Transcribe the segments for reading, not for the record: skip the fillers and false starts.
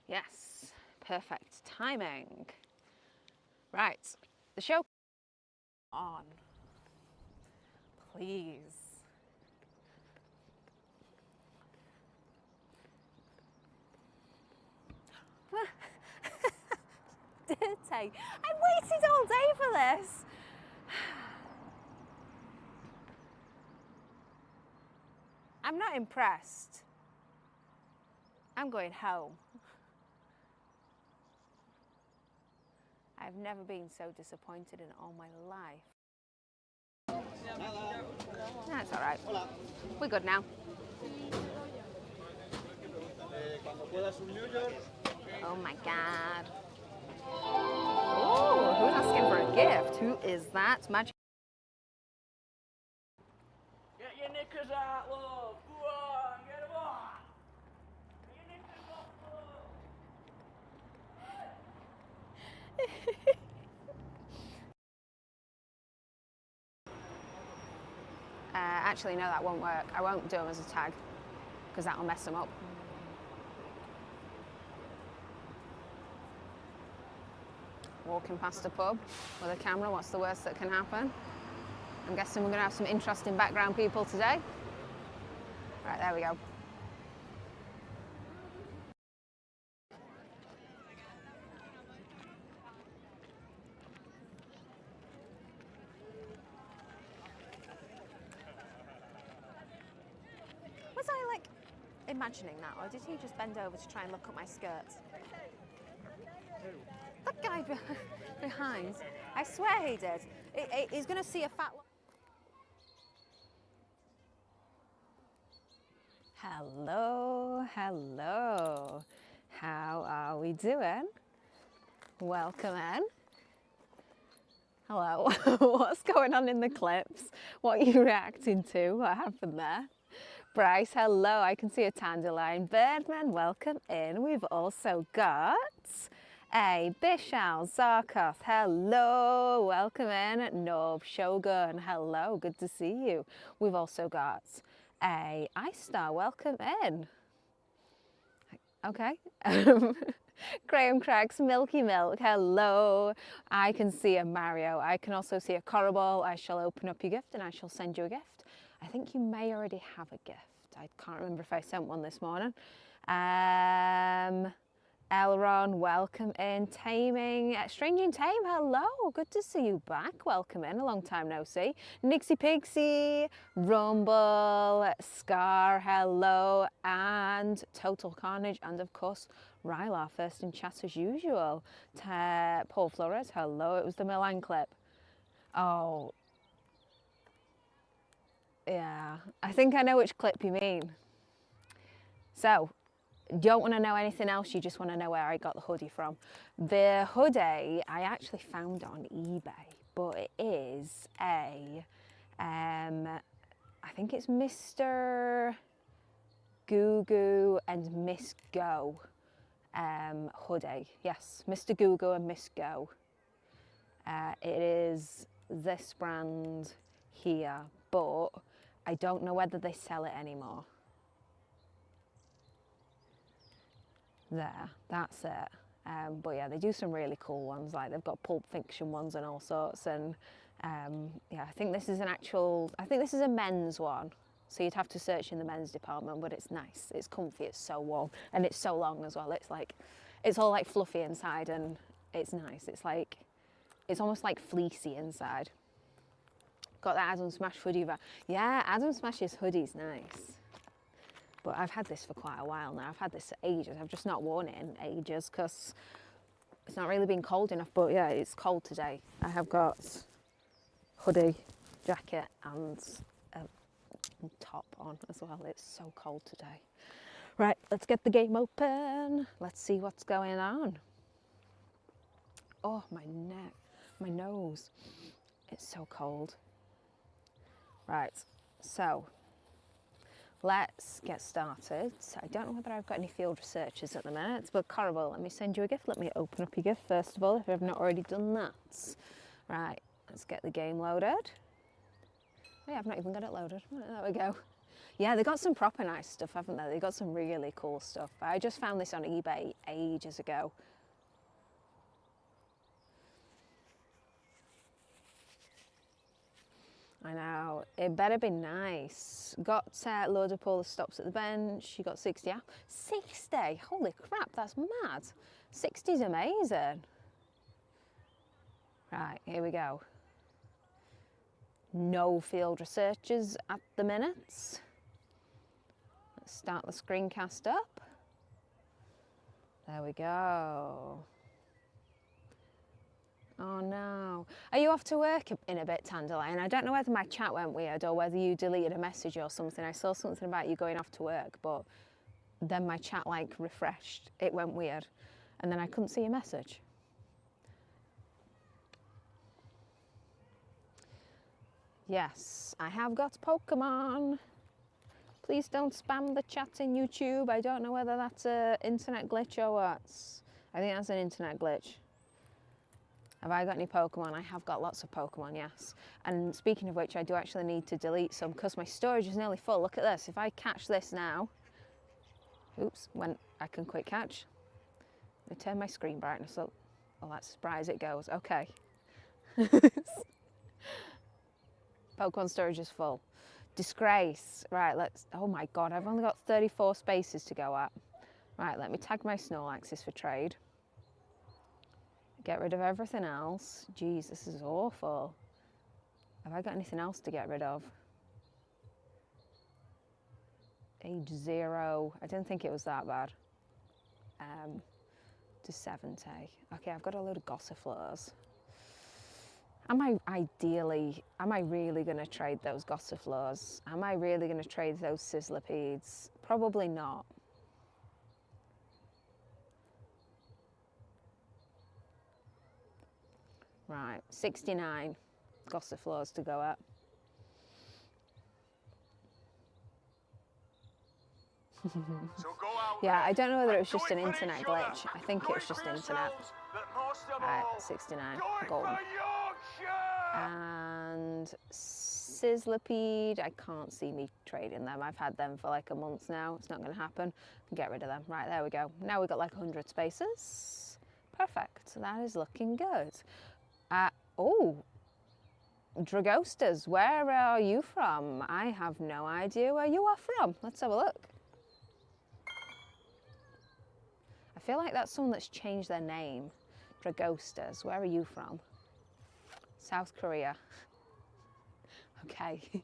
Yes, perfect timing. Right, the show on. Please. Did I? I waited all day for this. I'm not impressed. I'm going home. I've never been so disappointed in all my life. That's all right. We're good now. Oh my God. Oh, who's asking for a gift? Who is that? Magic. Get your knickers out, love. Go on, get them on. Get your knickers off, Actually, no, that won't work. I won't do them as a tag because that'll mess them up. Walking past a pub with a camera, what's the worst that can happen? I'm guessing we're going to have some interesting background people today. Right, there we go. Was I like imagining that, or did he just bend over to try and look at my skirt? That guy behind, I swear he did. He's going to see a fat... Hello, hello. How are we doing? Welcome in. Hello. What's going on in the clips? What are you reacting to? What happened there? Bryce, hello. I can see a dandelion. Birdman, welcome in. We've also got a Bishal Zarkov. Hello. Welcome in. Nob Shogun. Hello. Good to see you. We've also got a Ice Star. Welcome in. Okay. Graham Craigs, Milky Milk, hello. I can see a Mario. I can also see a Coroball. I shall open up your gift and I shall send you a gift. I think you may already have a gift. I can't remember if I sent one this morning. Elron, welcome in. Taming, Strange and Tame, hello. Good to see you back. Welcome in. A long time no see. Nixie Pixie, Rumble, Scar, hello. And Total Carnage. And of course, Rylar, first in chat as usual. Paul Flores, hello. It was the Milan clip. Oh. Yeah, I think I know which clip you mean. So, don't want to know anything else, you just want to know where I got the hoodie from. The hoodie I actually found on eBay, but it is a, I think it's Mr. Goo Goo and Miss Go hoodie. Yes, Mr. Goo Goo and Miss Go. It is this brand here, but I don't know whether they sell it anymore. There, that's it. But yeah, they do some really cool ones, like they've got Pulp Fiction ones and all sorts, and yeah, I think this is an actual, I think this is a men's one, so you'd have to search in the men's department, but it's nice, it's comfy, it's so warm, and it's so long as well. It's like, it's all like fluffy inside and it's nice. It's like, it's almost like fleecy inside. Got that Adam Smash hoodie. Yeah, Adam Smash's hoodie's nice. But I've had this for quite a while now. I've had this for ages. I've just not worn it in ages because it's not really been cold enough. But yeah, it's cold today. I have got hoodie, jacket and a top on as well. It's so cold today. Right, let's get the game open. Let's see what's going on. Oh, my neck, my nose. It's so cold. Right, so let's get started. I don't know whether I've got any field researchers at the minute, but Corrible, let me send you a gift. Let me open up your gift first of all, if I've not already done that. Right, let's get the game loaded. Oh yeah, I've not even got it loaded. There we go. Yeah, they got some proper nice stuff, haven't they? They got some really cool stuff. I just found this on eBay ages ago. I know, it better be nice. Got load up all the stops at the bench. You got 60 app. 60? Holy crap, that's mad. 60's amazing. Right, here we go. No field researchers at the minute. Let's start the screencast up. There we go. Oh no. Are you off to work in a bit, Tandalion? I don't know whether my chat went weird or whether you deleted a message or something. I saw something about you going off to work, but then my chat like refreshed. It went weird. And then I couldn't see your message. Yes, I have got Pokemon. Please don't spam the chat in YouTube. I don't know whether that's an internet glitch or what. I think that's an internet glitch. Have I got any Pokemon? I have got lots of Pokemon, yes. And speaking of which, I do actually need to delete some because my storage is nearly full. Look at this. If I catch this now, oops, when I can quick catch. Let me turn my screen brightness up. Oh, that's as bright as it goes. Okay. Pokemon storage is full. Disgrace. Right, let's, oh my God, I've only got 34 spaces to go at. Right, let me tag my Snorlaxes for trade. Get rid of everything else. Jeez, this is awful. Have I got anything else to get rid of? Age 0. I didn't think it was that bad. To 70. Okay, I've got a load of Gossifleurs. Am I really going to trade those Gossifleurs? Am I really going to trade those Sizzlipedes? Probably not. Right, 69 Gossifleurs to go at. So go out Yeah, I don't know whether it was and just do an it for internet each other. glitch. I think Do it was it just for internet. yourselves, but most of Right, all, 69 do it golden. for Yorkshire. And Sizzlipede, I can't see me trading them. I've had them for like a month now. It's not going to happen. Get rid of them. Right, there we go. Now we've got like 100 spaces. Perfect. That is looking good. Oh, Dragostas, where are you from? I have no idea where you are from. Let's have a look. I feel like that's someone that's changed their name. Dragostas, where are you from? South Korea. Okay.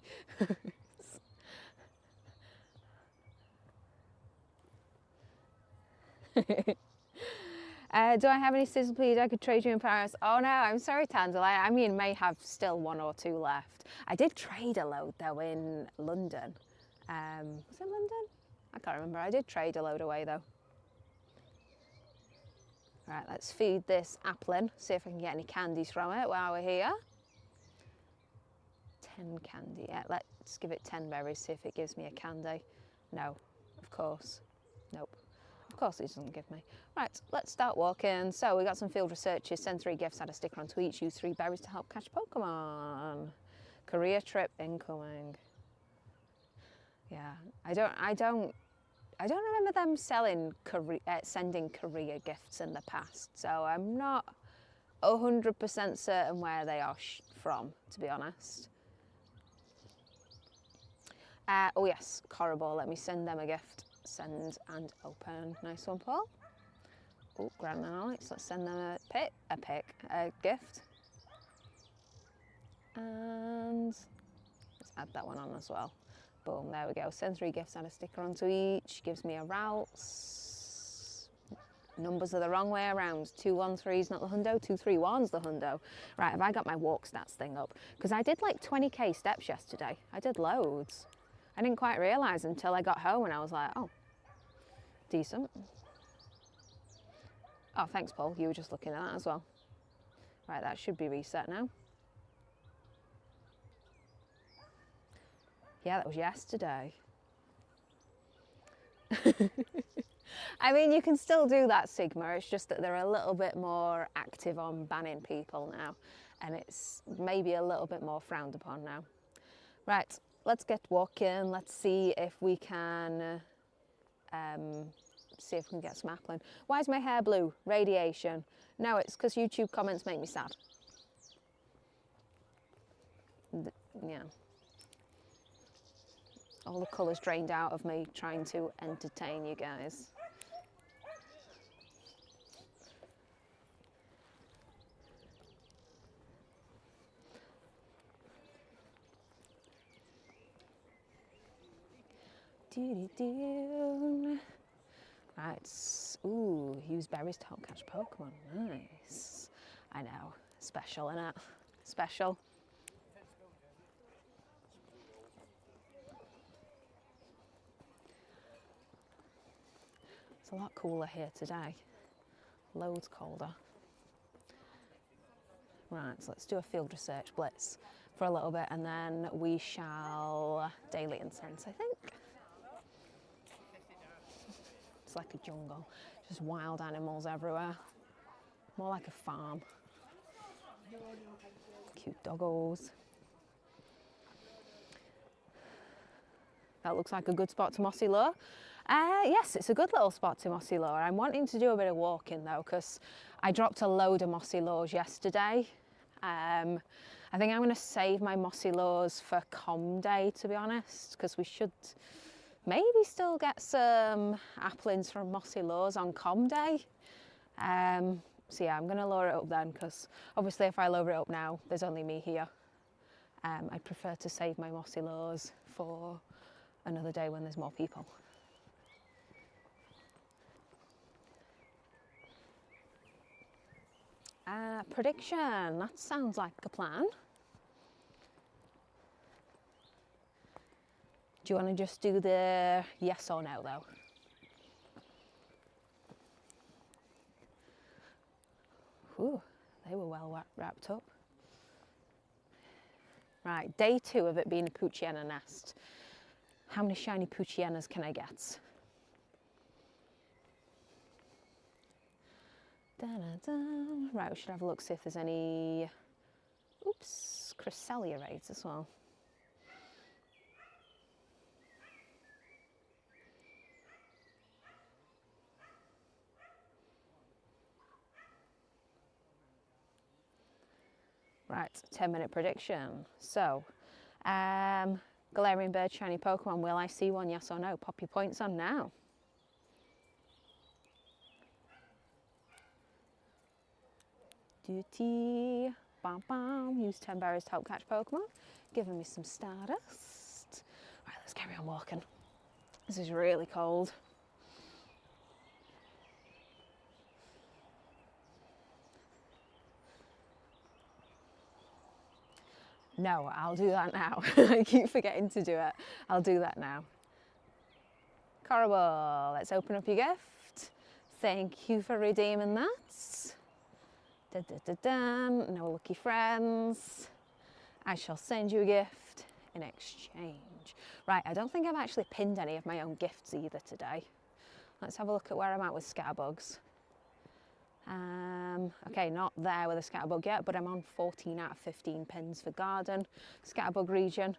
Do I have any Sizzlepeed I could trade you in Paris? Oh no, I'm sorry, Tandalion. I mean, may have still 1 or 2 left. I did trade a load though in London. Was it London? I can't remember. I did trade a load away though. Right, let's feed this applin, see if I can get any candies from it while we're here. 10 candy. Yeah, let's give it 10 berries, see if it gives me a candy. No, of course. Nope. Of course it doesn't give me. Right, let's start walking. So we got some field researches, send 3 gifts, add a sticker onto each, use 3 berries to help catch Pokemon. Korea trip incoming. Yeah, I don't remember them sending Korea gifts in the past, so I'm not 100% certain where they are from, to be honest. Oh yes, Corrible, let me send them a gift. Send and open. Nice one, Paul. Oh, Grandma Alex, let's send them a gift. And let's add that one on as well. Boom, there we go. Send 3 gifts, add a sticker onto each. Gives me a routes. Numbers are the wrong way around. 213's not the hundo, 231's the hundo. Right, have I got my walk stats thing up? Because I did like 20k steps yesterday. I did loads. I didn't quite realise until I got home and I was like, oh, decent. Oh, thanks, Paul. You were just looking at that as well. Right, that should be reset now. Yeah, that was yesterday. I mean, you can still do that, Sigma. It's just that they're a little bit more active on banning people now. And it's maybe a little bit more frowned upon now. Right, let's get walking. Let's see if we can get some appling. Why is my hair blue? Radiation. No, it's because YouTube comments make me sad. Yeah. All the colours drained out of me trying to entertain you guys. Right, ooh, use berries to help catch Pokemon. Nice. I know, special innit? Special. It's a lot cooler here today. Loads colder. Right, so let's do a field research blitz for a little bit and then we shall daily incense, I think. It's like a jungle, just wild animals everywhere. More like a farm. Cute doggos. That looks like a good spot to Mossy Low. Yes, it's a good little spot to Mossy Low. I'm wanting to do a bit of walking though, because I dropped a load of Mossy Lows yesterday. I think I'm going to save my Mossy Lows for Com Day, to be honest, because we should maybe still get some applins from Mossy Lows on Com Day. So yeah, I'm going to lower it up then, because obviously if I lower it up now, there's only me here. I'd prefer to save my Mossy Lows for another day when there's more people. Prediction, that sounds like a plan. Do you want to just do the yes or no though? Ooh, they were well wrapped up. Right, day 2 of it being a Poochyena nest. How many shiny Poochyenas can I get? Right, we should have a look, see if there's any, oops, Cresselia raids as well. Right, 10-minute prediction. So, Galarian bird, shiny Pokemon, will I see one, yes or no? Pop your points on now. Duty, bam bam, use 10 berries to help catch Pokemon. Giving me some Stardust. Right, let's carry on walking. This is really cold. No, I'll do that now. I keep forgetting to do it. I'll do that now. Corrible, let's open up your gift. Thank you for redeeming that. Da, da, da, da. No lucky friends. I shall send you a gift in exchange. Right, I don't think I've actually pinned any of my own gifts either today. Let's have a look at where I'm at with Scatterbugs. Okay, not there with a Scatterbug yet, but I'm on 14 out of 15 pins for Garden Scatterbug region.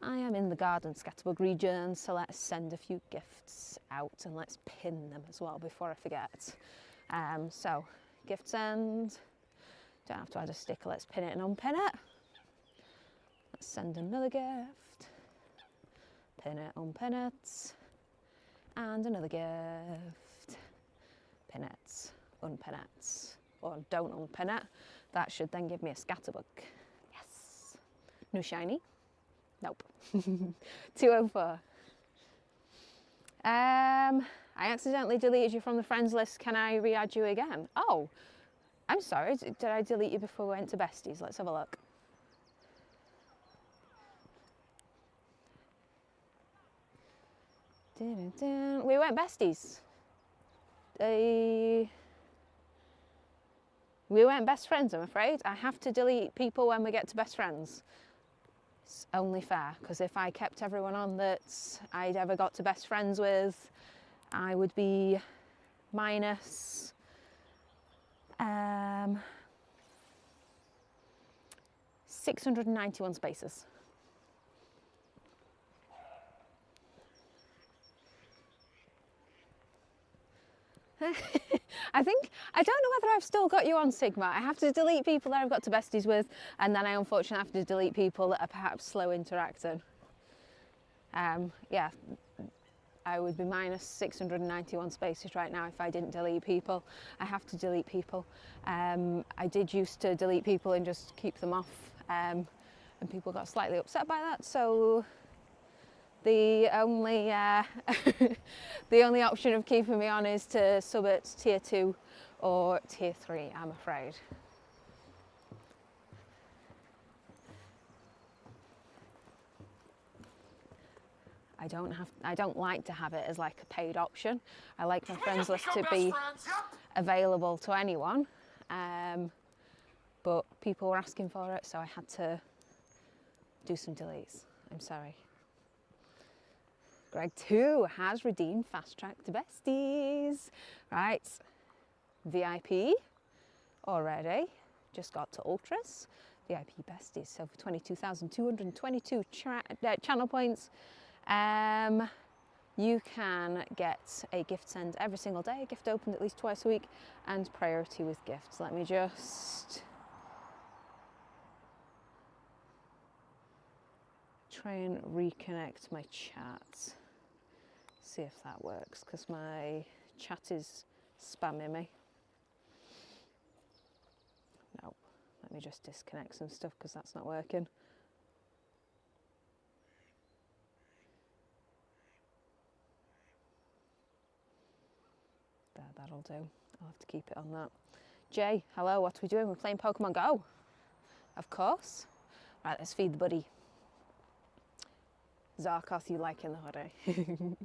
I am in the Garden Scatterbug region, so let's send a few gifts out and let's pin them as well before I forget. So, gift send. Don't have to add a sticker, let's pin it and unpin it. Let's send another gift. Pin it, unpin it. And another gift. Pin it, unpin it. Or don't unpin it. That should then give me a Scatterbug. Yes. New shiny? Nope. 204. I accidentally deleted you from the friends list. Can I re-add you again? Oh. I'm sorry, did I delete you before we went to besties? Let's have a look. We weren't besties. We weren't best friends, I'm afraid. I have to delete people when we get to best friends. It's only fair, because if I kept everyone on that I'd ever got to best friends with, I would be minus 691 spaces. I don't know whether I've still got you on Sigma. I have to delete people that I've got to besties with, and then I unfortunately have to delete people that are perhaps slow interacting. Yeah, I would be minus 691 spaces right now if I didn't delete people. I have to delete people. I did used to delete people and just keep them off, and people got slightly upset by that, so the only the only option of keeping me on is to sub it tier 2 or tier 3, I'm afraid. I don't like to have it as like a paid option. I like my friends list to be available to anyone, but people were asking for it, so I had to do some deletes. I'm sorry. Greg 2 has redeemed fast track to besties. Right, VIP already. Just got to ultras. VIP besties. So for 22,222 channel points, you can get a gift send every single day, a gift opened at least twice a week, and priority with gifts. Let me just try and reconnect my chat. See if that works, because my chat is spamming me. No, let me just disconnect some stuff because that's not working. There, that'll do. I'll have to keep it on that. Jay, hello, what are we doing? We're playing Pokemon Go. Of course. Right, let's feed the buddy. Zarkoth, you liking the hoodie?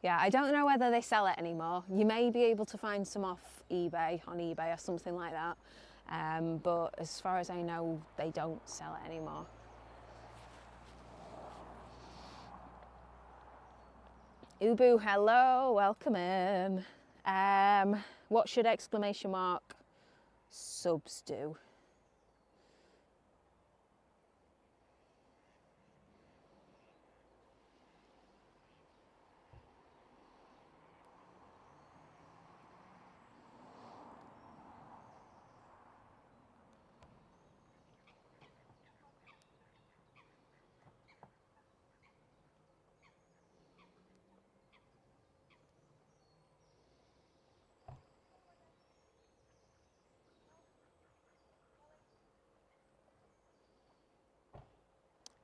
Yeah, I don't know whether they sell it anymore. You may be able to find some off eBay, on eBay or something like that. But as far as I know, they don't sell it anymore. Ubu, hello, welcome in. What should exclamation mark subs do?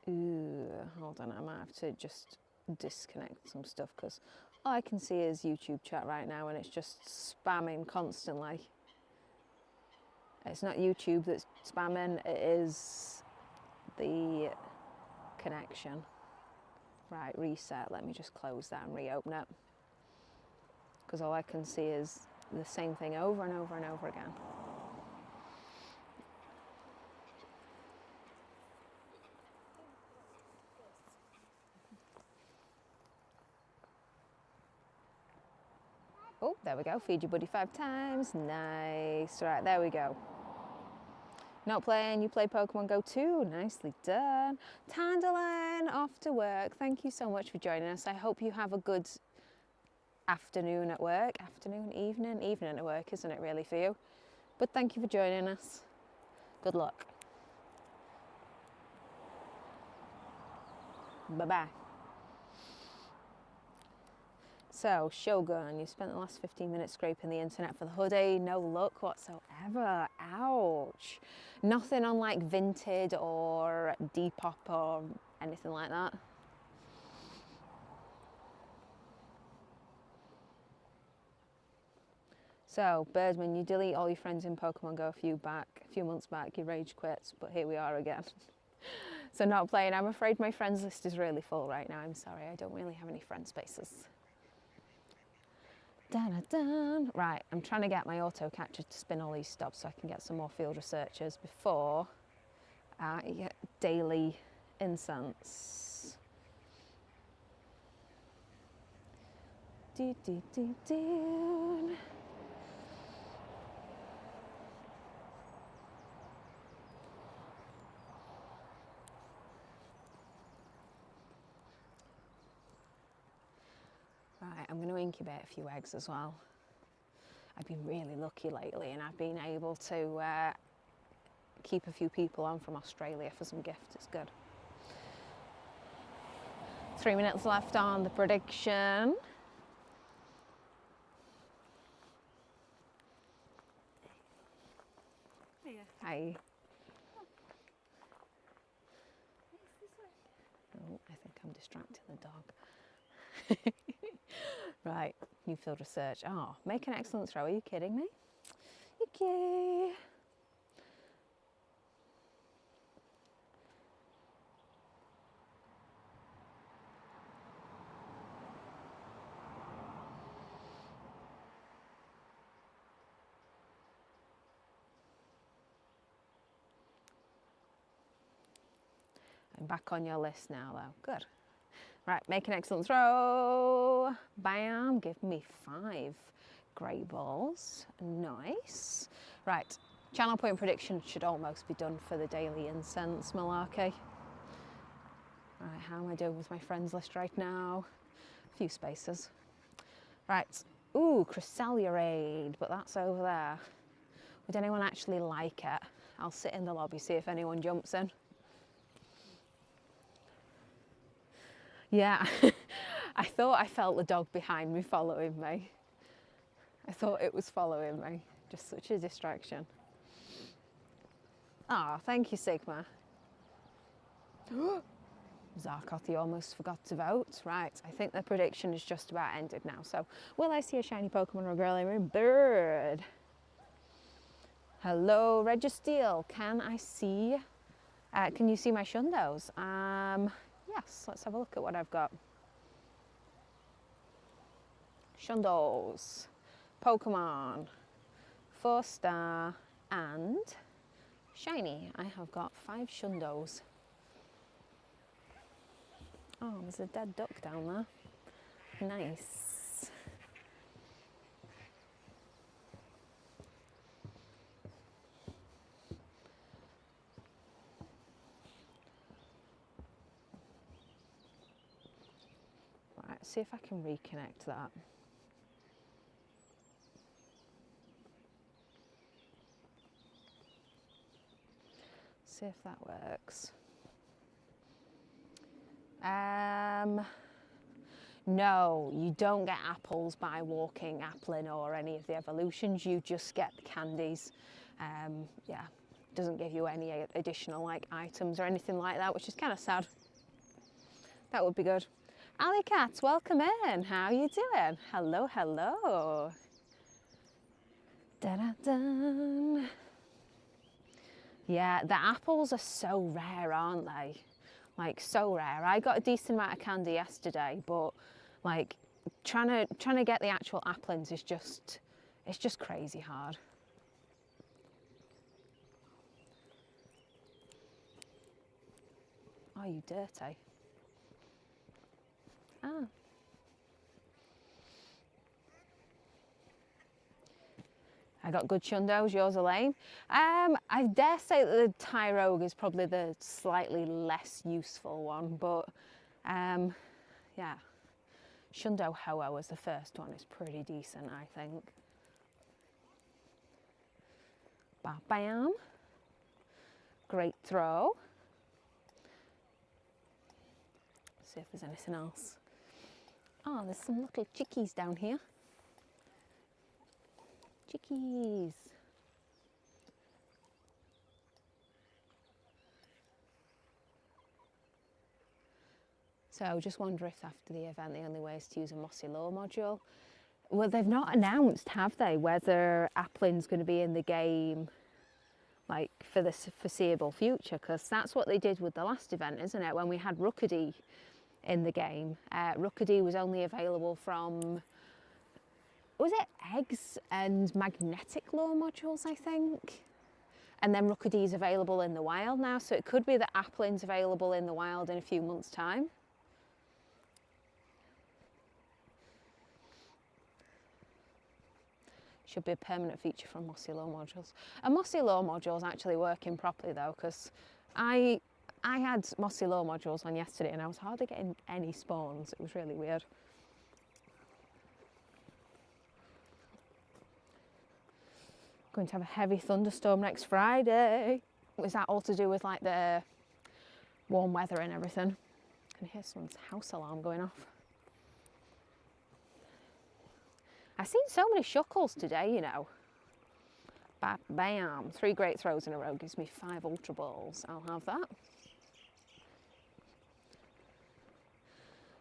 Ooh, hold on, I might have to just disconnect some stuff because all I can see is YouTube chat right now and it's just spamming constantly. It's not YouTube that's spamming, it is the connection. Right, reset, let me just close that and reopen it. Because all I can see is the same thing over and over and over again. Oh, there we go. Feed your buddy 5 times. Nice. Right, there we go. Not playing, you play Pokemon Go too. Nicely done. Tandalane, off to work. Thank you so much for joining us. I hope you have a good afternoon at work. Afternoon, evening? Evening at work, isn't it really for you? But thank you for joining us. Good luck. Bye-bye. So, Shogun, you spent the last 15 minutes scraping the internet for the hoodie. No luck whatsoever. Ouch. Nothing on like Vinted or Depop or anything like that. So, Birdman, you delete all your friends in Pokemon Go a few months back, you rage quits, but here we are again. So not playing. I'm afraid my friends list is really full right now. I'm sorry, I don't really have any friend spaces. Dun-dun-dun. Right, I'm trying to get my auto catcher to spin all these stops so I can get some more field researchers before I get daily incense. Do. Right, I'm going to incubate a few eggs as well. I've been really lucky lately, and I've been able to keep a few people on from Australia for some gifts. It's good. 3 minutes left on the prediction. Hi. Oh, I think I'm distracting the dog. Right, new field research. Oh, make an excellent throw. Are you kidding me? Okay. I'm back on your list now, though. Good. Right, make an excellent throw. Bam, give me 5 grey balls. Nice. Right, channel point prediction should almost be done for the daily incense malarkey. Right, how am I doing with my friends list right now? A few spaces. Right, ooh, Cresselia, but that's over there. Would anyone actually like it? I'll sit in the lobby, see if anyone jumps in. Yeah, I thought I felt the dog behind me following me. I thought it was following me. Just such a distraction. Ah, thank you, Sigma. Zarkoth, you almost forgot to vote. Right, I think the prediction is just about ended now. So, will I see a shiny Pokemon or a girly moon bird? Hello, Registeel. Can I see? Can you see my Shundos? Yes, let's have a look at what I've got. Shundos, Pokemon, 4-star, and shiny. I have got 5 Shundos. Oh, there's a dead duck down there. Nice. Right, see if I can reconnect that. See if that works. No, you don't get apples by walking Applin or any of the evolutions. You just get the candies. Yeah, doesn't give you any additional like items or anything like that, which is kind of sad. That would be good. Ali Cats, welcome in. How are you doing? Hello, hello. Da-da-dun. Yeah, the apples are so rare, aren't they? Like, so rare. I got a decent amount of candy yesterday, but like trying to get the actual applins is just, it's just crazy hard. Oh, you dirty. Ah. I got good Shundos, yours are lame. I dare say that the Tyrogue is probably the slightly less useful one, but yeah. Shundo Ho-Oh as the first one is pretty decent, I think. Bam. Great throw. See if there's anything else. Oh, there's some little chickies down here. Chickies. So I just wonder if after the event the only way is to use a Mossy Law module. Well, they've not announced, have they, whether Applin's going to be in the game like for the foreseeable future, because that's what they did with the last event, isn't it? When we had Rookedy in the game, Rookedy was only available from, was it eggs and magnetic law modules, I think? And then Rookedy is available in the wild now, so it could be that Applin's available in the wild in a few months' time. Should be a permanent feature from Mossy Law modules. And Mossy Law modules actually working properly though, because I had Mossy Law modules on yesterday and I was hardly getting any spawns. It was really weird. Going to have a heavy thunderstorm next Friday. Is that all to do with like the warm weather and everything? I can hear someone's house alarm going off. I've seen so many shuckles today, you know. Bam, 3 great throws in a row gives me 5 ultra balls. I'll have that.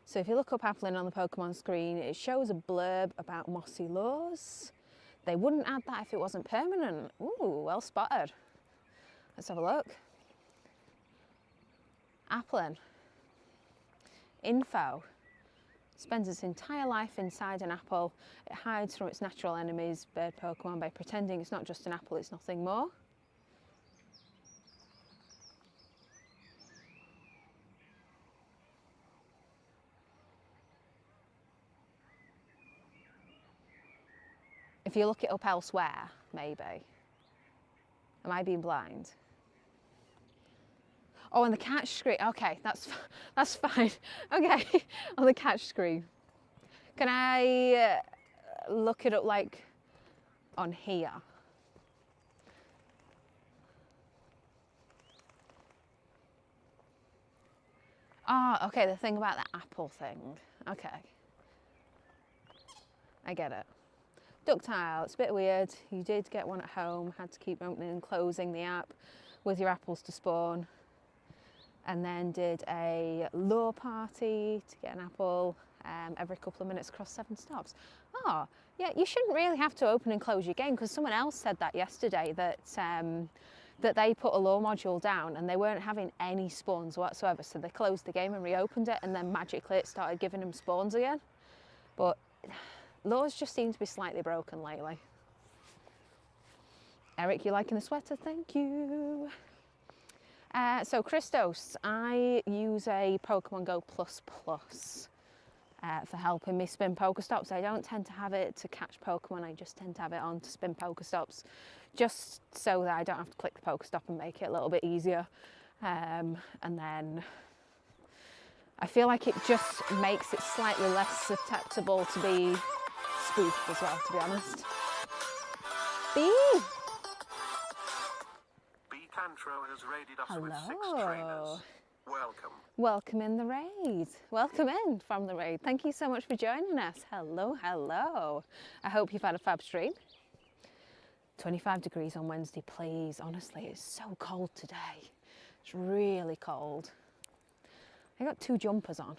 So if you look up Applin on the Pokemon screen, it shows a blurb about mossy lures. They wouldn't add that if it wasn't permanent. Ooh, well spotted. Let's have a look. Applin. Info. Spends its entire life inside an apple. It hides from its natural enemies, bird Pokemon, by pretending it's not just an apple, it's nothing more. If you look it up elsewhere, maybe. Am I being blind? Oh, on the catch screen. Okay, that's fine. Okay, on the catch screen. Can I look it up like on here? Oh, okay, the thing about the apple thing. Okay. I get it. Ductile, it's a bit weird. You did get one at home, had to keep opening and closing the app with your apples to spawn. And then did a lure party to get an apple every couple of minutes across 7 stops. Oh, yeah, you shouldn't really have to open and close your game, because someone else said that yesterday, that that they put a lure module down and they weren't having any spawns whatsoever, so they closed the game and reopened it, and then magically it started giving them spawns again. But lures just seem to be slightly broken lately. Eric, you liking the sweater? Thank you. So Christos, I use a Pokemon Go Plus for helping me spin Pokestops. I don't tend to have it to catch Pokemon, I just tend to have it on to spin Pokestops, just so that I don't have to click the Pokestop and make it a little bit easier. And then I feel like it just makes it slightly less susceptible to be spoofed as well, to be honest. Bee! Cantro has raided us Hello. with 6 trainers. Welcome. Welcome in the raid. Welcome in from the raid. Thank you so much for joining us. Hello, hello. I hope you've had a fab stream. 25 degrees on Wednesday, please. Honestly, it's so cold today. It's really cold. I got 2 jumpers on.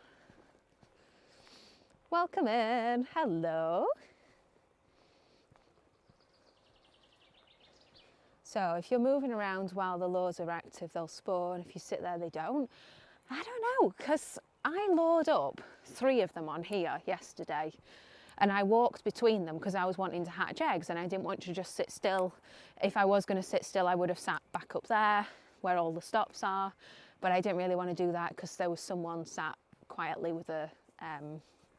Welcome in. Hello. So if you're moving around while the lures are active, they'll spawn. If you sit there, they don't. I don't know, because I lured up 3 of them on here yesterday, and I walked between them because I was wanting to hatch eggs and I didn't want to just sit still. If I was going to sit still, I would have sat back up there where all the stops are, but I didn't really want to do that because there was someone sat quietly with a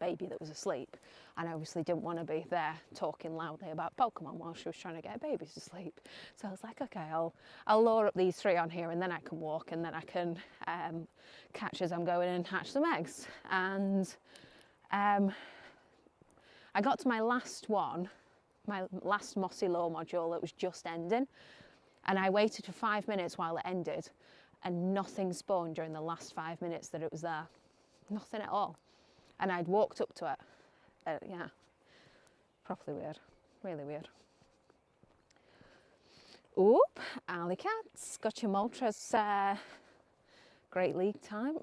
baby that was asleep, and I obviously didn't want to be there talking loudly about Pokemon while she was trying to get babies to sleep. So I was like, okay, I'll lure up these 3 on here, and then I can walk, and then I can catch as I'm going and hatch some eggs. And I got to my last one, my last mossy lure module that was just ending, and I waited for 5 minutes while it ended, and nothing spawned during the last 5 minutes that it was there. Nothing at all. And I'd walked up to it. Yeah, properly weird, really weird. Oop, Alley Cats, got your Moltres. Great league time,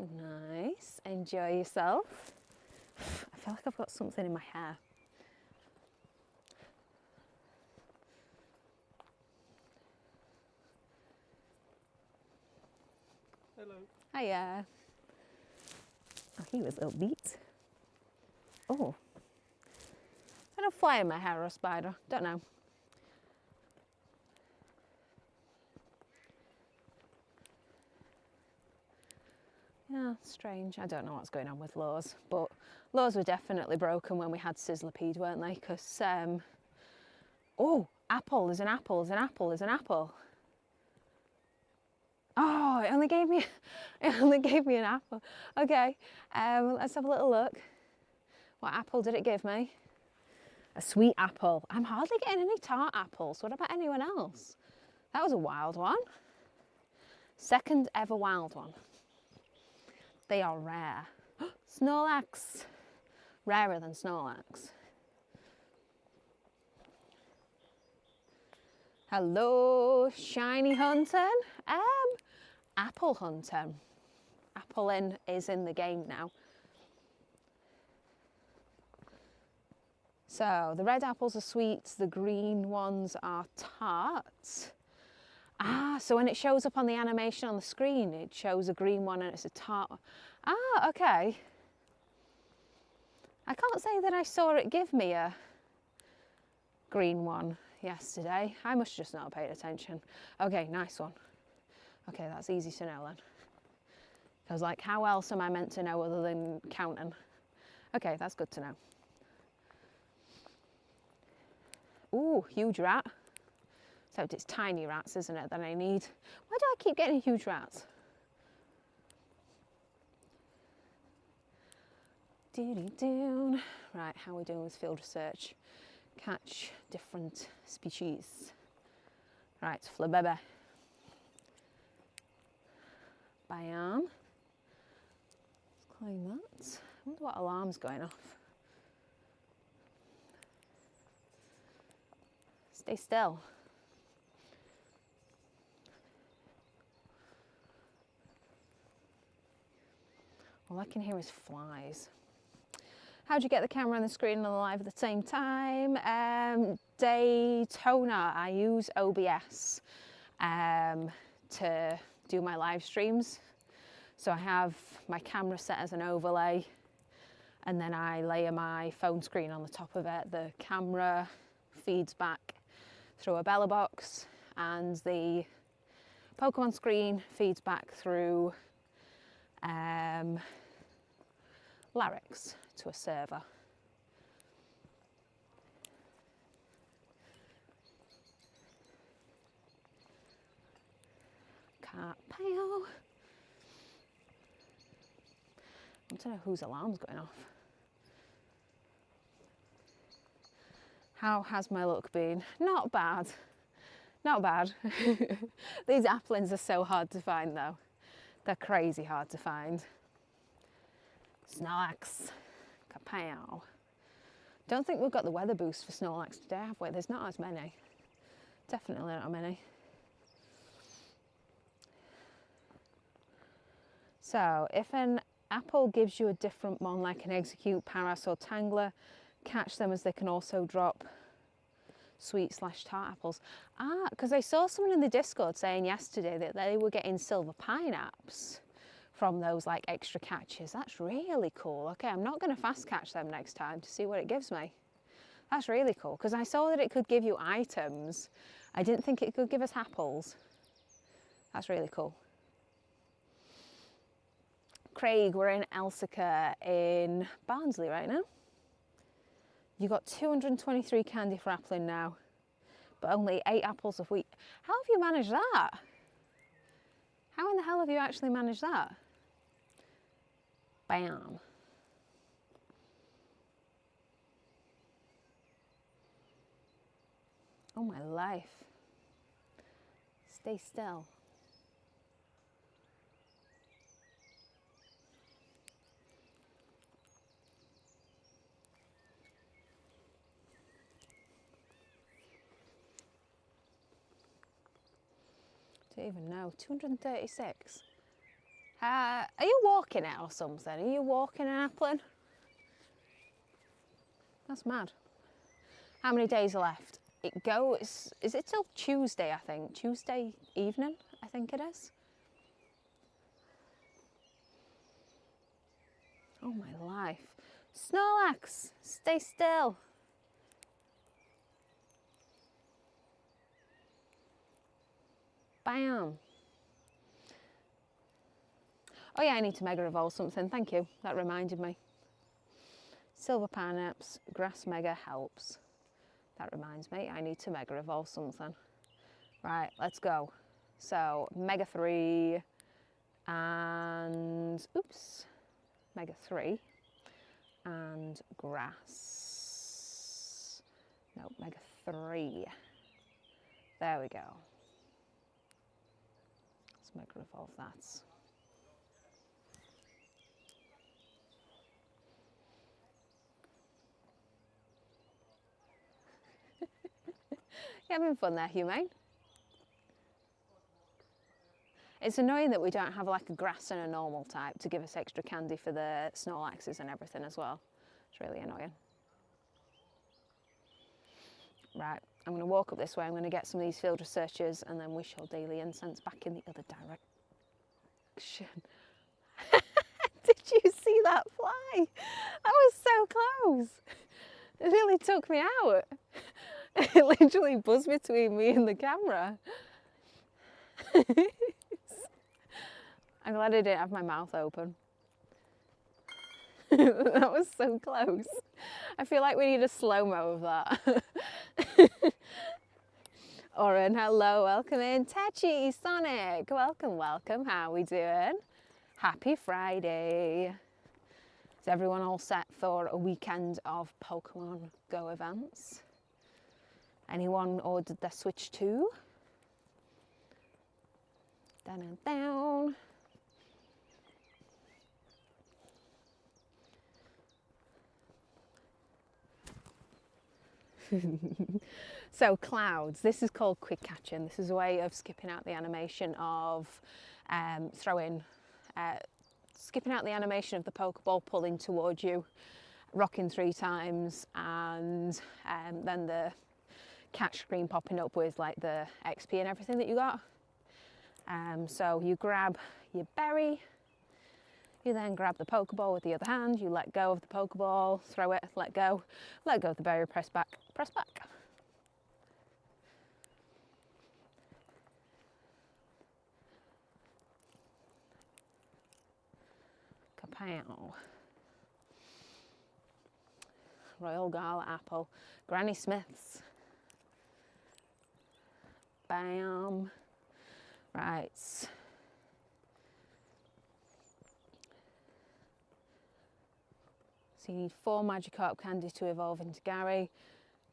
nice. Enjoy yourself. I feel like I've got something in my hair. Hello. Hiya. Oh, he was upbeat. Oh, is that a fly in my hair or a spider? Don't know. Yeah, strange. I don't know what's going on with lures, but lures were definitely broken when we had Sizzlipede, weren't they? Because, oh, apple, there's an apple, there's an apple, there's an apple. Oh, it only gave me an apple. Okay, let's have a little look. What apple did it give me? A sweet apple. I'm hardly getting any tart apples. What about anyone else? That was a wild one. Second ever wild one. They are rare. Snorlax. Rarer than Snorlax. Hello, shiny hunting. Apple hunting. Apple is in the game now. So the red apples are sweet, the green ones are tart. Ah, so when it shows up on the animation on the screen, it shows a green one and it's a tart. Ah, okay. I can't say that I saw it give me a green one yesterday. I must just not have paid attention. Okay, nice one. Okay, that's easy to know then. I was like, how else am I meant to know other than counting? Okay, that's good to know. Ooh, huge rat. Except it's tiny rats, isn't it, that I need? Why do I keep getting huge rats? Doo-doo-doo. Right, how are we doing with field research? Catch different species. Right, flabebe. Bam. Let's claim that. I wonder what alarm's going off. Stay still. All I can hear is flies. How do you get the camera and the screen and the live at the same time? Daytona. I use OBS to do my live streams. So I have my camera set as an overlay and then I layer my phone screen on the top of it. The camera feeds back through a Bella box and the Pokémon screen feeds back through Larynx to a server. Carpeo. I don't know whose alarm's going off. How has my look been? Not bad. Not bad. These applins are so hard to find though. They're crazy hard to find. Snorlax. Kapow. Don't think we've got the weather boost for Snorlax today, have we? There's not as many. Definitely not many. So, if an apple gives you a different mon, like an Execute, Paras or Tangler, catch them as they can also drop sweet/tart apples. Ah, because I saw someone in the Discord saying yesterday that they were getting silver pineapples from those like extra catches. That's really cool. Okay, I'm not going to fast catch them next time to see what it gives me. That's really cool because I saw that it could give you items. I didn't think it could give us apples. That's really cool. Craig, we're in Elsica in Barnsley right now. You got 223 candy for appling now, but only 8 apples of wheat. How have you managed that? How in the hell have you actually managed that? Bam. Oh my life. Stay still. Don't even know. 236. Are you walking it or something? Are you walking an applin? That's mad. How many days are left? It goes, is it till Tuesday, I think? Tuesday evening, I think it is. Oh my life. Snorlax, stay still. Bam. Oh yeah, I need to mega evolve something. Thank you. That reminded me. Silver Pineapps, Grass Mega helps. That reminds me, I need to mega evolve something. Right, let's go. So, Mega 3 and, oops, Mega 3 and Grass. No, Mega 3. There we go. Let's Mega Evolve that. You having fun there, Humane? It's annoying that we don't have like a grass and a normal type to give us extra candy for the Snorlaxes and everything as well. It's really annoying. Right, I'm going to walk up this way. I'm going to get some of these field researchers and then we shall deal the incense back in the other direction. Did you see that fly? That was so close. It nearly took me out. It literally buzzed between me and the camera. I'm glad I didn't have my mouth open. That was so close. I feel like we need a slow-mo of that. Oren, hello, welcome in. Techi, Sonic, welcome, welcome. How are we doing? Happy Friday. Is everyone all set for a weekend of Pokemon Go events? Anyone ordered their Switch 2? Down and down. So clouds, this is called quick catching. This is a way of skipping out the animation of skipping out the animation of the Pokeball pulling towards you, rocking 3 times, and then the catch screen popping up with like the XP and everything that you got. So you grab your berry, you then grab the Pokeball with the other hand, you let go of the Pokeball, throw it, let go of the berry, press back, press back. Kapow. Royal Gala Apple, Granny Smith's. Bam. Right. So you need 4 Magikarp candy to evolve into Gary.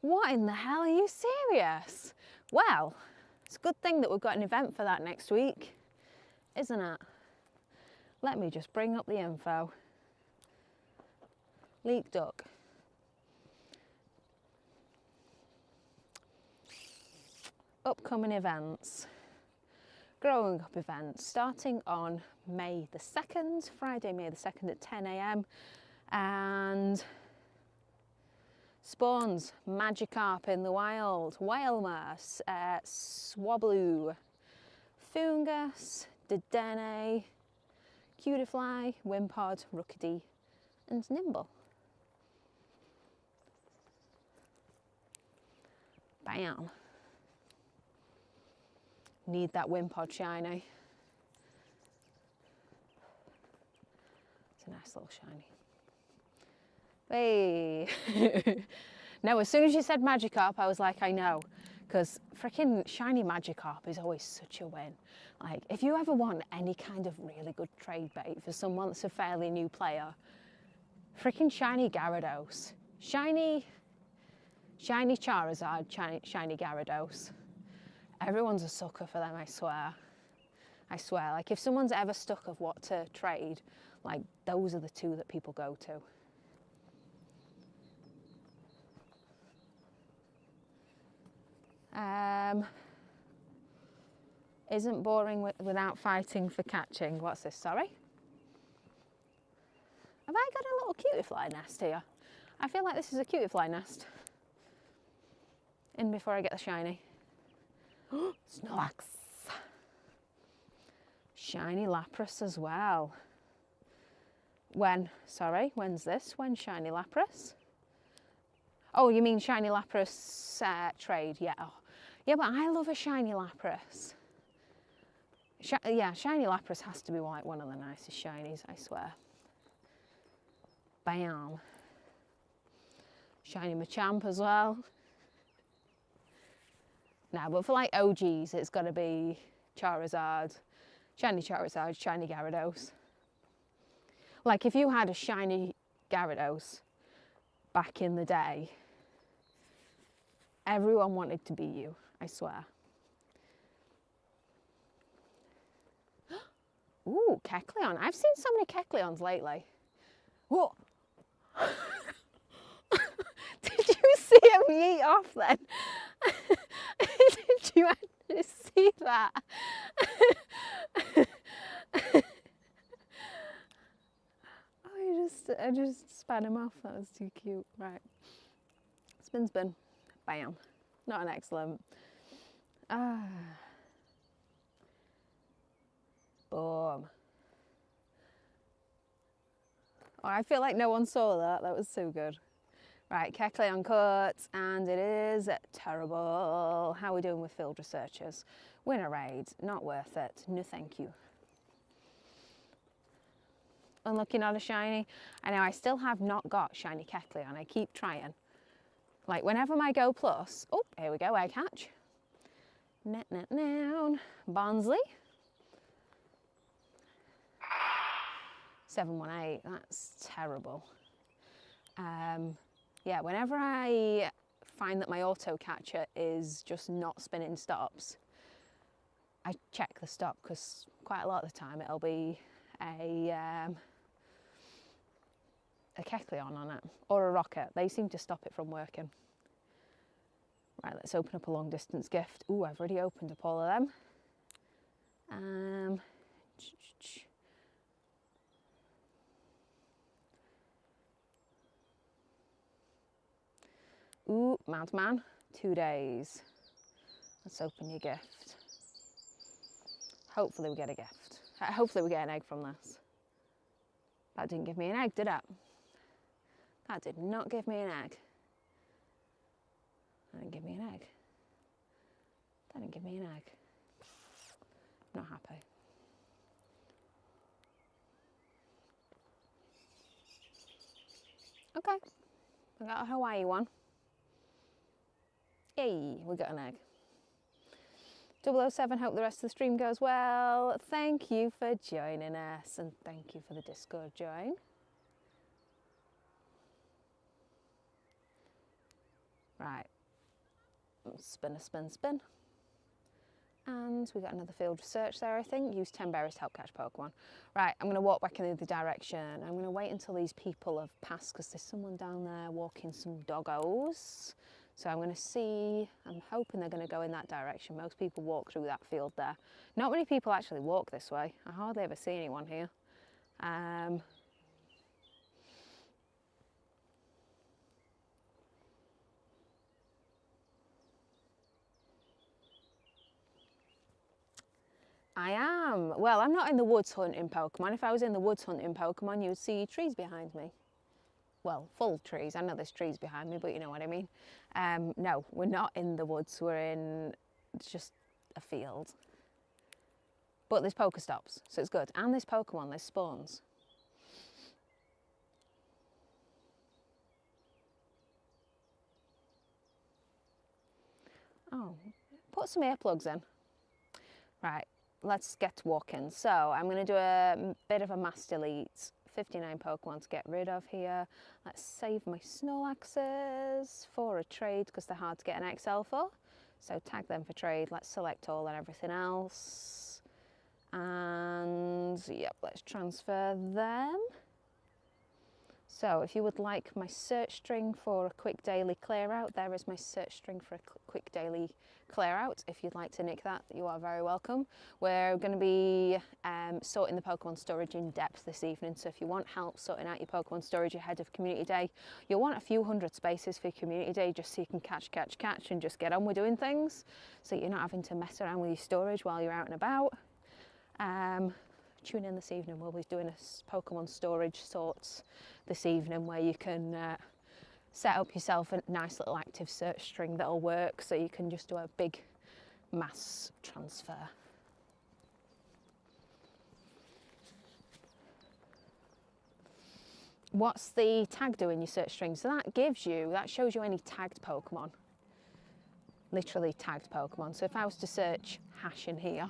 What in the hell, are you serious? Well, it's a good thing that we've got an event for that next week, isn't it? Let me just bring up the info. Leak Duck. Upcoming events. Growing Up events starting on May the 2nd, Friday, May the 2nd at 10 AM. And spawns, Magikarp in the wild, Whalemass, Swablu, Foongus, Dedenne, Cutiefly, Wimpod, Rookidee and Nimble. Bam. Need that Wimpod shiny. It's a nice little shiny. Hey! No, as soon as you said Magikarp, I was like, I know. Because freaking shiny Magikarp is always such a win. Like, if you ever want any kind of really good trade bait for someone that's a fairly new player, freaking shiny Gyarados. Shiny Charizard, shiny Gyarados. Everyone's a sucker for them, I swear. I swear, like if someone's ever stuck of what to trade, like those are the 2 that people go to. Isn't boring without fighting for catching. What's this, sorry? Have I got a little Cutiefly nest here? I feel like this is a Cutiefly nest. In before I get the shiny. Snorlax. Shiny Lapras as well. When? Sorry, when's this? When's shiny Lapras? Oh, you mean shiny Lapras trade? Yeah. Oh. Yeah, but I love a shiny Lapras. Yeah, shiny Lapras has to be like one of the nicest shinies, I swear. Bam. Shiny Machamp as well. No, but for like OGs, it's got to be Charizard, shiny Gyarados. Like if you had a shiny Gyarados back in the day, Everyone wanted to be you, I swear. Ooh, Kecleon. I've seen so many Kecleons lately. Whoa! Did you see him yeet off then? Did you actually see that? I just spat him off. That was too cute. Right. Spin. Bam. Not an excellent. Ah. Boom. Oh, I feel like no one saw that. That was so good. Right, Kecleon cut, and it is terrible. How are we doing with field researchers? Win a raid, not worth it. No thank you. Unlucky, not a shiny. I know I still have not got shiny Kecleon. I keep trying. Like whenever my Go Plus. Oh, here we go, egg hatch. Noun. Barnsley. 718, that's terrible. Yeah, whenever I find that my auto catcher is just not spinning stops, I check the stop because quite a lot of the time it'll be a Kecleon on it or a rocket. They seem to stop it from working. Right, let's open up a long distance gift. Ooh, I've already opened up all of them. Ooh, Madman, 2 days. Let's open your gift. Hopefully we get a gift. Hopefully we get an egg from this. That didn't give me an egg, did it? That did not give me an egg. That didn't give me an egg. That didn't give me an egg. Not happy. Okay, I got a Hawaii one. Yay, we got an egg. 007, hope the rest of the stream goes well. Thank you for joining us and thank you for the Discord join. Right, spin. And we got another field research there, I think. Use 10 berries to help catch Pokemon. Right, I'm going to walk back in the other direction. I'm going to wait until these people have passed because there's someone down there walking some doggos. So I'm going to see, I'm hoping they're going to go in that direction. Most people walk through that field there. Not many people actually walk this way. I hardly ever see anyone here. I am. Well, I'm not in the woods hunting Pokemon. If I was in the woods hunting Pokemon, you would see trees behind me. Well, full trees. I know there's trees behind me, but you know what I mean. No, we're not in the woods. We're in just a field. But there's Pokestops, so it's good. And there's Pokemon, there's spawns. Oh, put some earplugs in. Right, let's get walking. So I'm going to do a bit of a mass delete. 59 Pokemon to get rid of here. Let's save my Snorlaxes for a trade because they're hard to get an XL for. So tag them for trade. Let's select all and everything else. And yep, let's transfer them. So if you would like my search string for a quick daily clear out, there is my search string for a quick daily clear out. If you'd like to nick that, you are very welcome. We're going to be sorting the Pokemon storage in depth this evening, so if you want help sorting out your Pokemon storage ahead of Community Day, you'll want a few hundred spaces for Community Day just so you can catch and just get on with doing things, so you're not having to mess around with your storage while you're out and about. Tune in this evening, we'll be doing a Pokemon storage sorts this evening where you can set up yourself a nice little active search string that'll work so you can just do a big mass transfer. What's the tag do in your search string? So that shows you any tagged Pokemon. Literally tagged Pokemon. So if I was to search hash in here,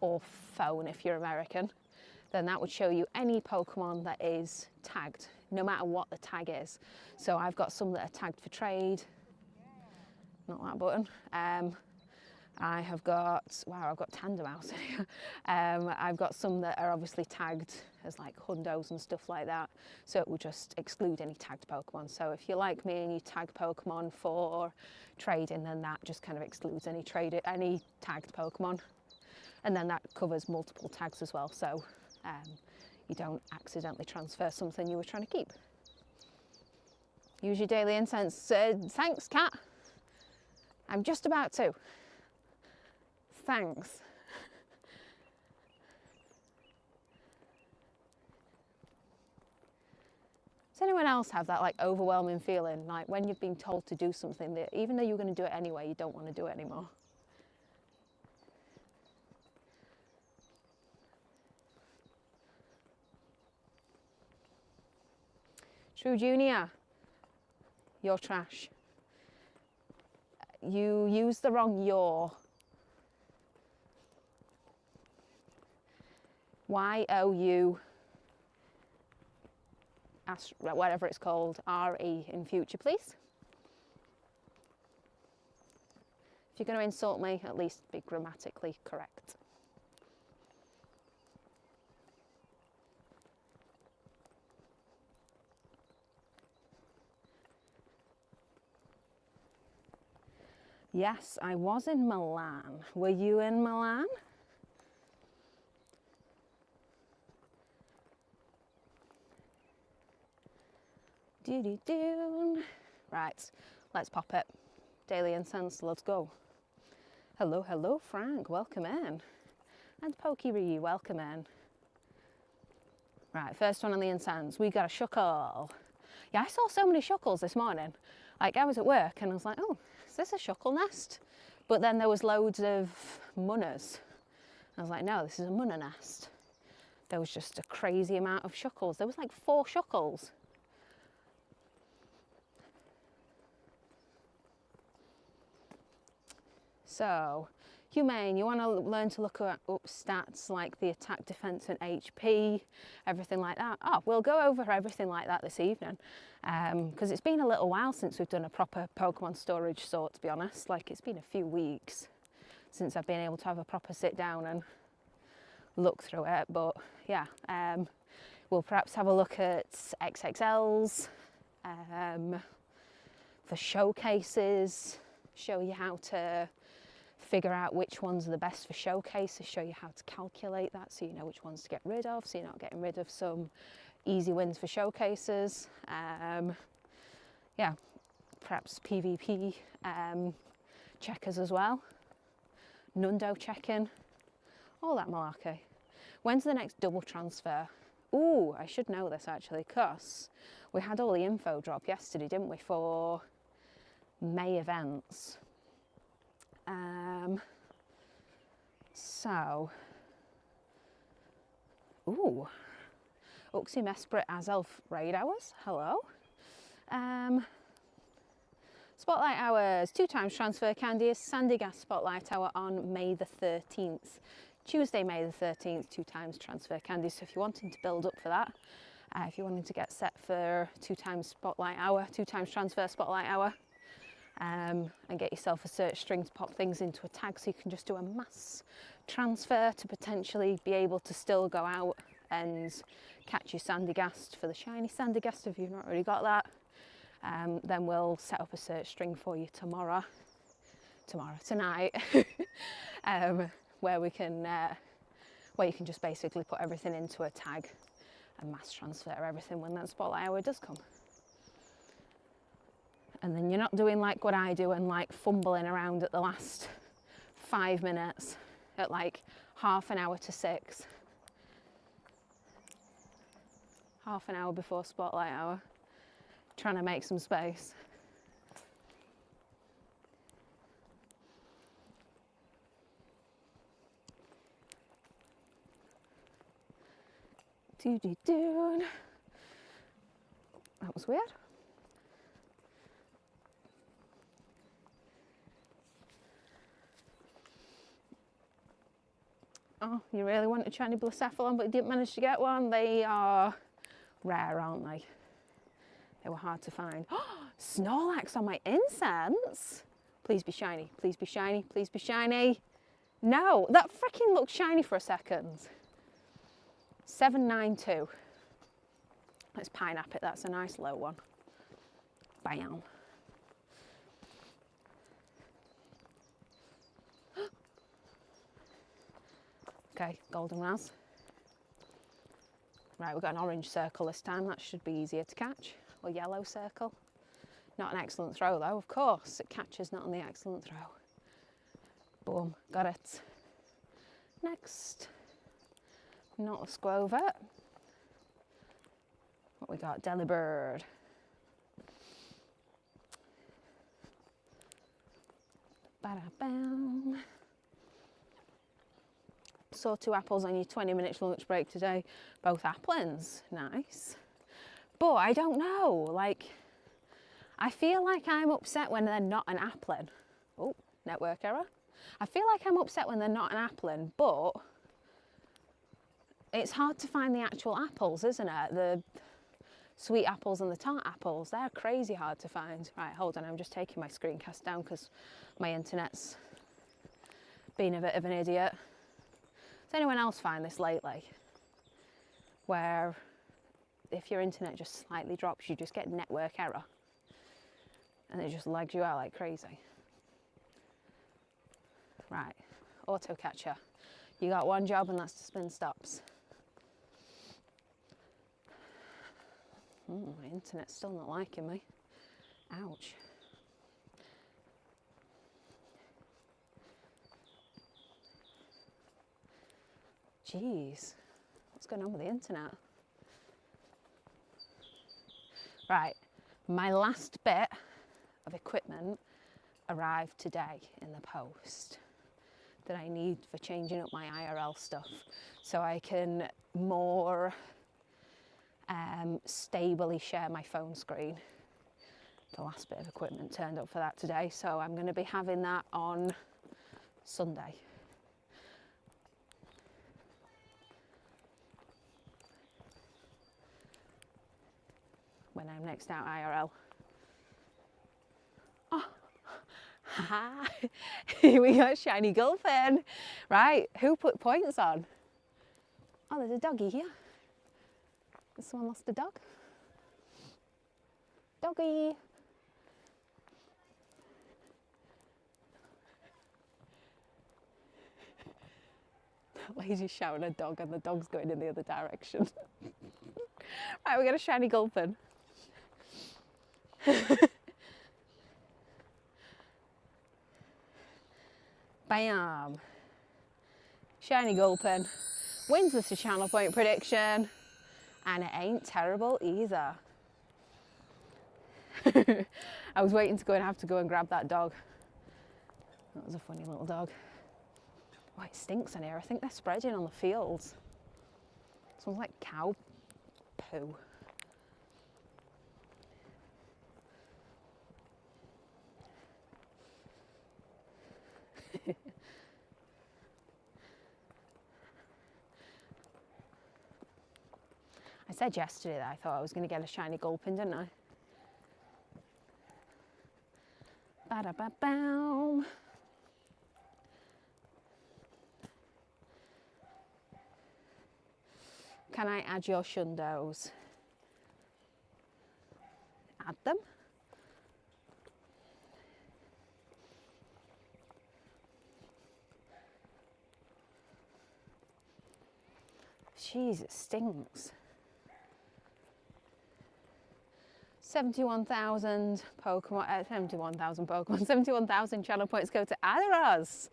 or phone if you're American, then that would show you any Pokemon that is tagged, no matter what the tag is. So I've got some that are tagged for trade. not that button. I have got, wow, I've got tandem mouse in here. I've got some that are obviously tagged as like hundos and stuff like that. So it will just exclude any tagged Pokemon. So if you're like me and you tag Pokemon for trading, then that just kind of excludes any tagged Pokemon. And then that covers multiple tags as well. So you don't accidentally transfer something you were trying to keep. Use your daily incense. Thanks, cat. I'm just about to. Thanks. Does anyone else have that like overwhelming feeling, like when you've been told to do something that even though you're going to do it anyway, you don't want to do it anymore? True Junior, you're trash. You used the wrong your. Y-O-U, whatever it's called, R-E in future, please. If you're going to insult me, at least be grammatically correct. Yes, I was in Milan. Were you in Milan? Right, let's pop it. Daily incense, let's go. Hello, hello, Frank, welcome in. And Pokey, welcome in. Right, first one on the incense, we got a shuckle. Yeah, I saw so many shuckles this morning. Like, I was at work and I was like, oh, is this a shuckle nest? But then there was loads of munners. I was like, no, this is a munner nest. There was just a crazy amount of shuckles. There was like 4 shuckles. So, humane, you want to learn to look at up stats like the attack, defense and HP, everything like that. Oh, we'll go over everything like that this evening because it's been a little while since we've done a proper Pokemon storage sort, to be honest. Like, it's been a few weeks since I've been able to have a proper sit down and look through it. But yeah, we'll perhaps have a look at XXLs for showcases, show you how to figure out which ones are the best for showcases, show you how to calculate that so you know which ones to get rid of, so you're not getting rid of some easy wins for showcases. Yeah, perhaps PvP checkers as well, Nundo checking, all that malarkey. When's the next double transfer? Ooh, I should know this actually, because we had all the info drop yesterday, didn't we, for May events. So, ooh, Uxie Mesprit Azelf raid hours, hello. Spotlight hours, 2 times transfer candy, Sandigas Spotlight hour on May the 13th. Tuesday, May the 13th, 2 times transfer candy. So if you're wanting to build up for that, if you're wanting to get set for 2 times Spotlight hour, 2 times transfer Spotlight hour, and get yourself a search string to pop things into a tag so you can just do a mass transfer to potentially be able to still go out and catch your Sandygast for the shiny Sandygast if you've not already got that. Then we'll set up a search string for you tonight, where you can just basically put everything into a tag and mass transfer everything when that Spotlight hour does come. And then you're not doing like what I do and like fumbling around at the last 5 minutes at like half an hour to 6. Half an hour before Spotlight hour, trying to make some space. That was weird. Oh, you really want a shiny Blacephalon but you didn't manage to get one? They are rare, aren't they? They were hard to find. Snorlax on my incense? Please be shiny, please be shiny, please be shiny. No, that freaking looked shiny for a second. 792. Let's pineapple it, that's a nice low one. Bam. Okay, golden raz. Right, we've got an orange circle this time, that should be easier to catch. Or yellow circle. Not an excellent throw though, of course. It catches not on the excellent throw. Boom, got it. Next, not a squover. What we got? Delibird. Ba-da-bam. Saw 2 apples on your 20-minute lunch break today. Both applins, nice. But I don't know, like, I feel like I'm upset when they're not an applin. Oh, network error. I feel like I'm upset when they're not an applin, but it's hard to find the actual apples, isn't it? The sweet apples and the tart apples, they're crazy hard to find. Right, hold on, I'm just taking my screencast down because my internet's been a bit of an idiot. Does anyone else find this lately? Where if your internet just slightly drops, you just get network error. And it just lags you out like crazy. Right, auto catcher. You got one job and that's to spin stops. My internet's still not liking me. Ouch. Jeez, what's going on with the internet? Right, my last bit of equipment arrived today in the post that I need for changing up my IRL stuff so I can more stably share my phone screen. The last bit of equipment turned up for that today, so I'm going to be having that on Sunday. When I'm next out IRL. Oh, ha! We got shiny gulpin. Right, who put points on? Oh, there's a doggy here. Has someone lost a dog? Doggy. That lady's shouting a dog and the dog's going in the other direction. Right, we got a shiny gulpin. Bam. Shiny gulpin. Wins us a channel point prediction. And it ain't terrible either. I was waiting to go and have to go and grab that dog. That was a funny little dog. Oh, it stinks in here. I think they're spreading on the fields. It smells like cow poo. I said yesterday that I thought I was going to get a shiny gulpin, didn't I? Ba-da-ba-bow. Can I add your shundos? Add them. Jeez, it stinks. 71,000 Pokemon, 71,000 channel points go to either of us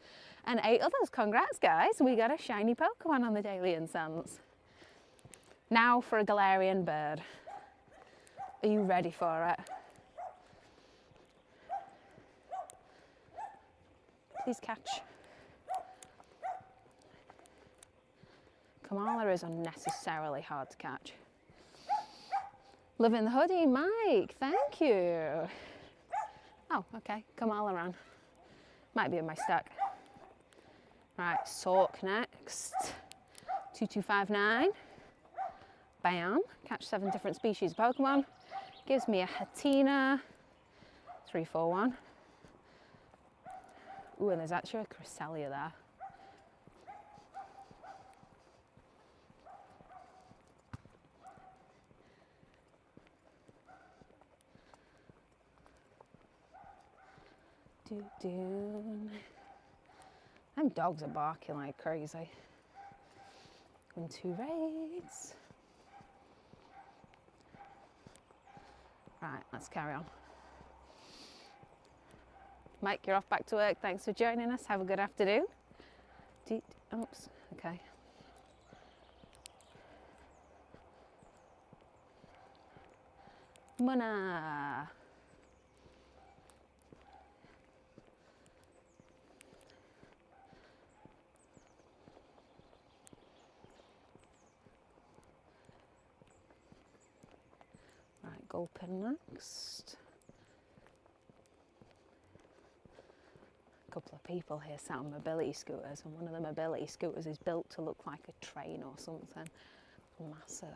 and 8 others. Congrats, guys. We got a shiny Pokemon on the Daily Incense. Now for a Galarian bird. Are you ready for it? Please catch. Kamala is unnecessarily hard to catch. Live in the hoodie, Mike, thank you. Oh, okay, Kamala ran. Might be in my stack. Right, Sork next. 2259. Bam, catch 7 different species of Pokemon. Gives me a Hatina. 341. Ooh, and there's actually a Cresselia there. Doo-doo. Them dogs are barking like crazy. 1, 2 raids. Right, let's carry on. Mike, you're off back to work. Thanks for joining us. Have a good afternoon. Oops, okay. Mona. Right, Gulpin next. A couple of people here sat on mobility scooters, and one of the mobility scooters is built to look like a train or something. Massive.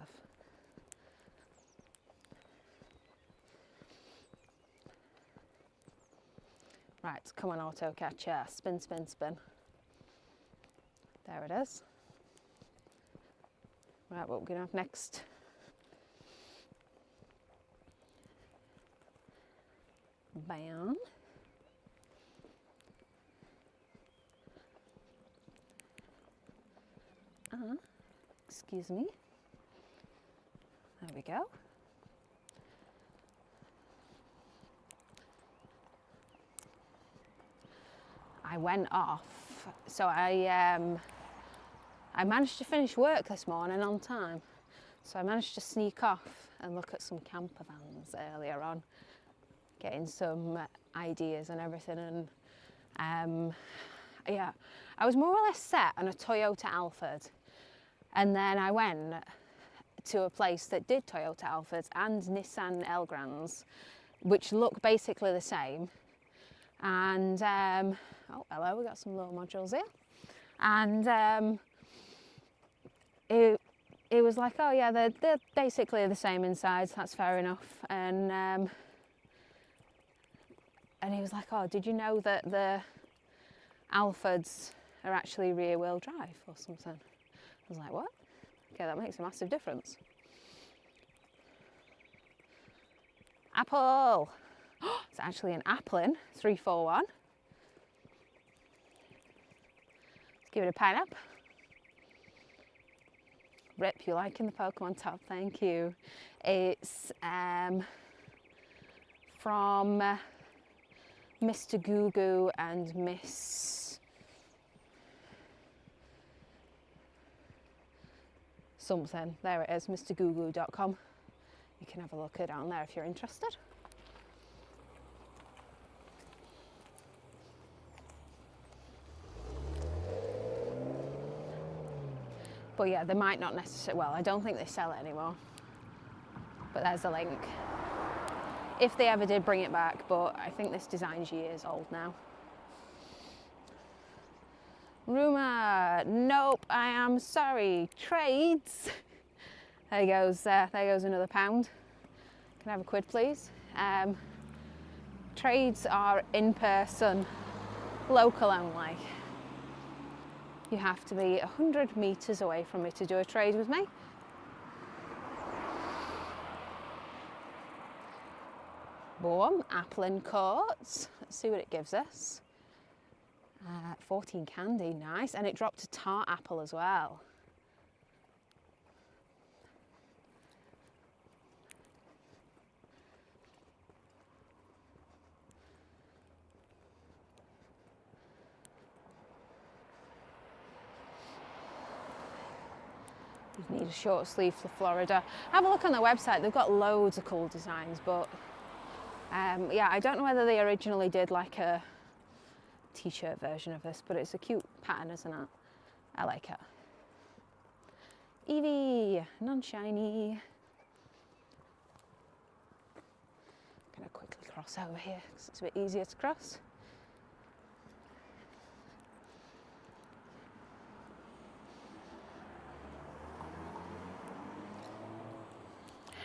Right, come on, auto catcher. Spin, spin, spin. There it is. Right, what we're going to have next? Bam. Excuse me. There we go. I went off, so I managed to finish work this morning on time. So I managed to sneak off and look at some camper vans earlier on, getting some ideas and everything. And yeah, I was more or less set on a Toyota Alphard. And then I went to a place that did Toyota Alphards and Nissan Elgrans, which look basically the same. And, oh, hello, we got some low modules here. And it was like, oh yeah, they're basically the same inside, that's fair enough. And he was like, oh, did you know that the Alphards are actually rear wheel drive or something? I was like, what? Okay, that makes a massive difference. Apple! It's actually an Applin 341. Let's give it a pineapple. Rip, you liking the Pokemon top? Thank you. It's from Mr. Goo Goo and Miss something. There it is, mrgoogoo.com. You can have a look down there if you're interested. But yeah, they might not necessarily, well, I don't think they sell it anymore. But there's the link. If they ever did bring it back, but I think this design's years old now. Rumour, nope, I am sorry. Trades. There goes another £1. Can I have a quid, please? Trades are in person, local only. You have to be 100 metres away from me to do a trade with me. Boom, Applin Courts. Let's see what it gives us. 14 candy, nice. And it dropped a tart apple as well. You need a short sleeve for Florida. Have a look on their website, they've got loads of cool designs, but yeah, I don't know whether they originally did like a t-shirt version of this, but it's a cute pattern, isn't it? I like it. Eevee, non-shiny. I'm gonna quickly cross over here because it's a bit easier to cross.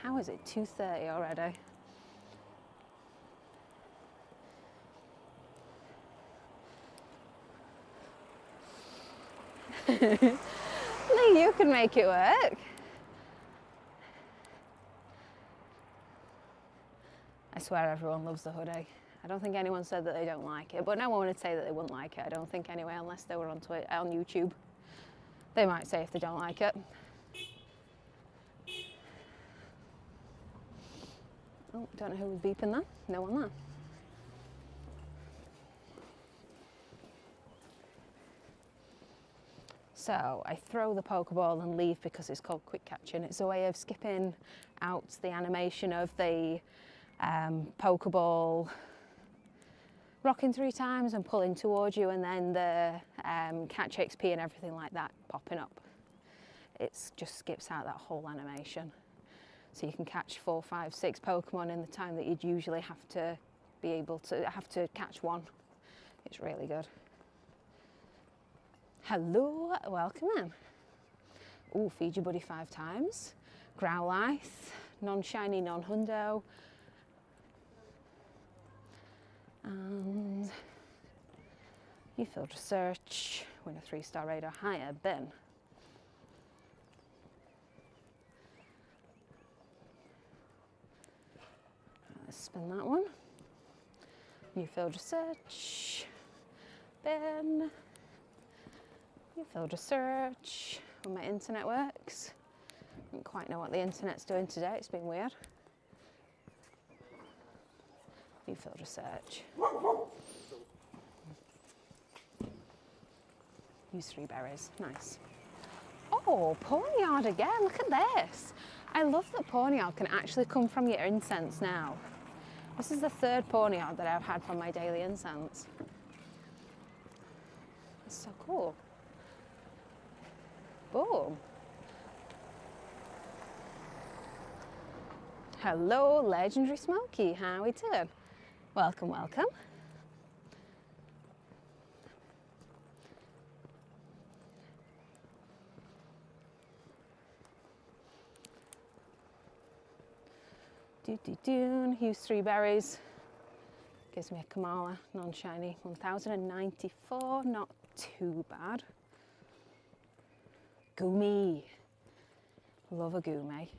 How is it 2:30 already? Lee, you can make it work. I swear everyone loves the hoodie. I don't think anyone said that they don't like it, but no one would say that they wouldn't like it. I don't think anyway, unless they were on YouTube. They might say if they don't like it. Oh, don't know who was beeping there. No one there. So I throw the Pokeball and leave because it's called quick catching. It's a way of skipping out the animation of the Pokeball rocking 3 times and pulling towards you, and then the catch XP and everything like that popping up. It just skips out that whole animation. So you can catch 4, 5, 6 Pokemon in the time that you'd usually have to be able to catch one. It's really good. Hello, welcome in. Ooh, feed your buddy 5 times. Growlithe, non-shiny, non-hundo. And you field research, win a 3-star radar higher, bin. Let's spin that one. New field research, bin. New field research. When my internet works. I don't quite know what the internet's doing today, it's been weird. New field research. Use 3 berries, nice. Oh, Ponyard again, look at this. I love that Ponyard can actually come from your incense now. This is the 3rd Ponyard that I've had from my daily incense. It's so cool. Boom. Hello, Legendary Smokey, how we doing? Welcome, welcome. Use 3 berries. Gives me a Kamala, non-shiny, 1094, not too bad. Goomy. Love a Goomy.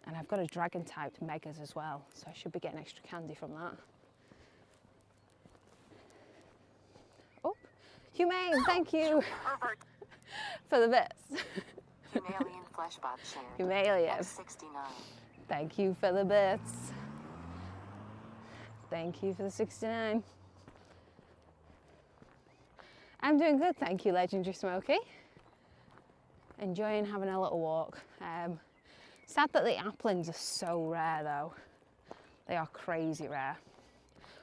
And I've got a dragon typed Megas as well, so I should be getting extra candy from that. Oh, Humane, thank you for the bits. Humalian Fleshbot shared. Humalian. 69. Thank you for the bits. Thank you for the 69. I'm doing good, thank you, Legendary Smokey. Enjoying having a little walk. Sad that the applins are so rare though. They are crazy rare.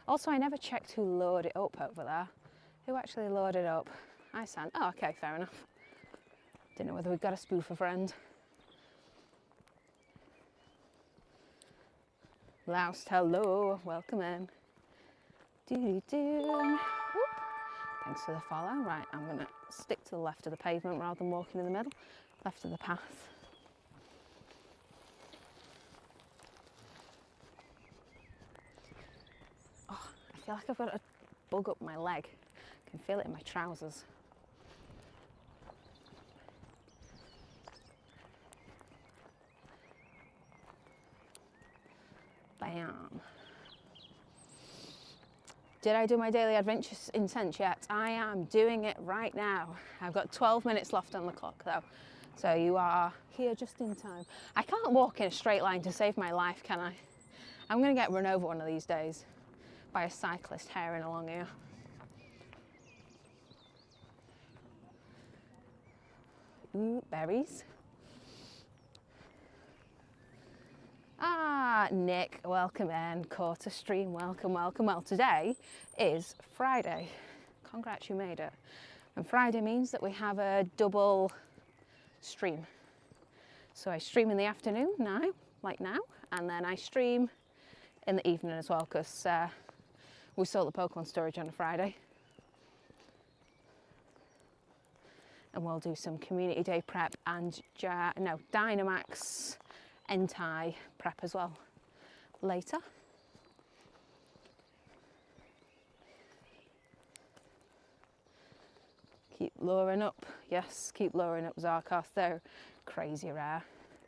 Also, I never checked who loaded it up over there. Who actually loaded up? I sent. Oh, okay, fair enough. Didn't know whether we'd got a spoofer friend. Loust, hello, welcome in. Doo-doo-doo. Thanks for the follow. Right, I'm gonna stick to the left of the pavement rather than walking in the middle. Left of the path. Oh, I feel like I've got a bug up my leg. I can feel it in my trousers. Bam. Did I do my daily adventure incense yet? I am doing it right now. I've got 12 minutes left on the clock though. So you are here just in time. I can't walk in a straight line to save my life, can I? I'm gonna get run over one of these days by a cyclist herring along here. Ooh, berries. Ah, Nick, welcome in. Quarter stream, welcome, welcome. Well, today is Friday. Congrats, you made it. And Friday means that we have a double stream. So I stream in the afternoon now, like now, and then I stream in the evening as well, because we sold the Pokemon storage on a Friday. And we'll do some community day prep and Dynamax Entei prep as well later. Keep lowering up. Yes, keep lowering up, Zarkos. They're crazy rare.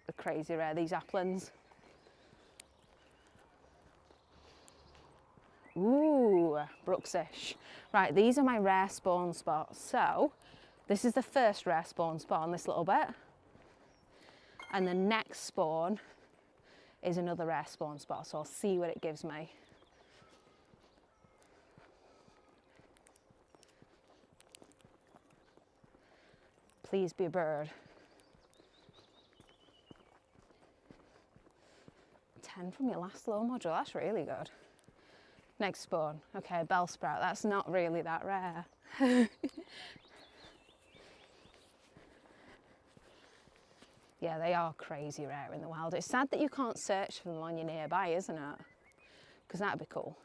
They're crazy rare, these uplands. Ooh, Brooksish. Right, these are my rare spawn spots. So, this is the first rare spawn spot on this little bit. And the next spawn is another rare spawn spot, so I'll see what it gives me. Please be a bird. 10 from your last low module, that's really good. Next spawn, okay, Bellsprout, that's not really that rare. Yeah, they are crazy rare in the wild. It's sad that you can't search for them on your nearby, isn't it? Because that'd be cool.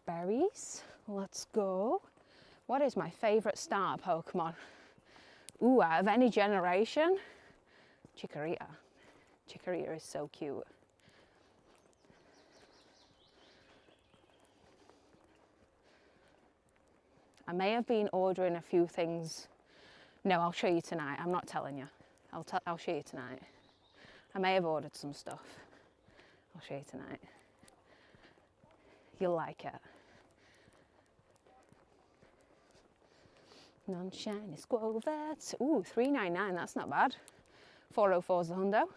Berries, let's go. What is my favourite starter Pokemon? Ooh, out of any generation, Chikorita. Chikorita is so cute. I may have been ordering a few things. No, I'll show you tonight. I'm not telling you. I'll show you tonight. I may have ordered some stuff. I'll show you tonight. You'll like it. Non-shiny Squovets. Ooh, $3.99, that's not bad. 404 is the hundo.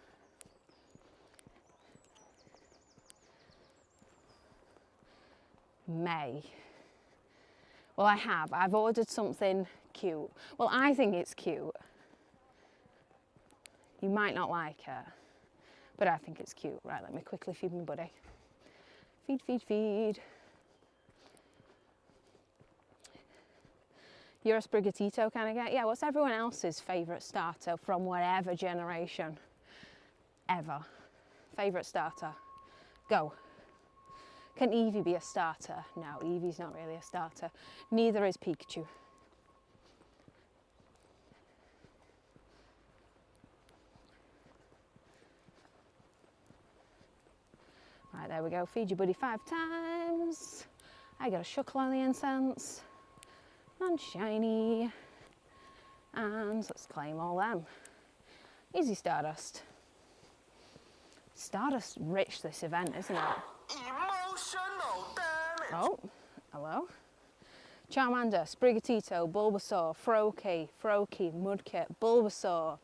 May. Well, I've ordered something cute. Well, I think it's cute. You might not like it, but I think it's cute. Right, let me quickly feed my buddy. Feed, feed, feed. You're a Sprigatito kind of guy? Yeah, what's everyone else's favourite starter from whatever generation ever? Favourite starter? Go. Can Eevee be a starter? No, Eevee's not really a starter. Neither is Pikachu. Right, there we go. Feed your buddy 5 times. I got a Shuckle on the incense. Non-shiny. And let's claim all them. Easy Stardust. Stardust rich this event, isn't it? Emotional damage. Oh, hello. Charmander, Sprigatito, Bulbasaur, Froakie, Mudkip, Bulbasaur,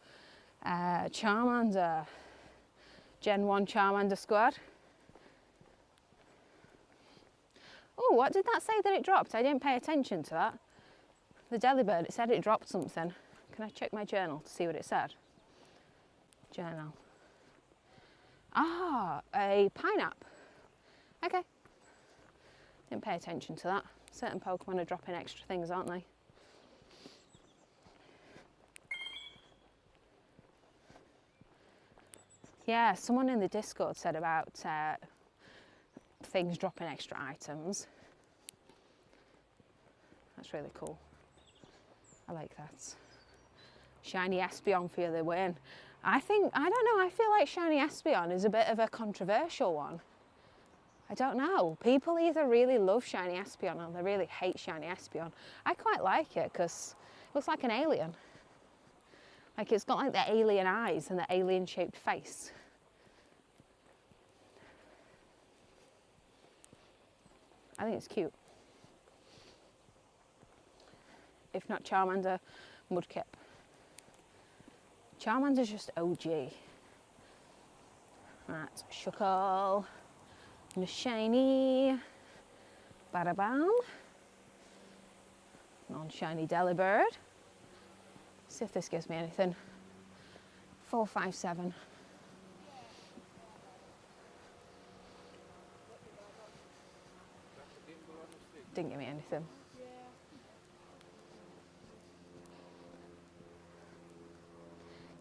Charmander, Gen 1 Charmander squad. Oh, what did that say that it dropped? I didn't pay attention to that. The Delibird, it said it dropped something. Can I check my journal to see what it said? Journal. Ah, a pineapple. Okay. Didn't pay attention to that. Certain Pokemon are dropping extra things, aren't they? Yeah, someone in the Discord said about things dropping extra items. That's really cool. I like that. Shiny Espeon for the win. I don't know, I feel like Shiny Espeon is a bit of a controversial one. I don't know. People either really love Shiny Espeon or they really hate Shiny Espeon. I quite like it because it looks like an alien. Like it's got like the alien eyes and the alien shaped face. I think it's cute. If not Charmander, Mudkip. Charmander's just OG. Right, Shuckle. And a shiny. Bada-bam. Non-shiny Delibird. See if this gives me anything. 457. Didn't give me anything.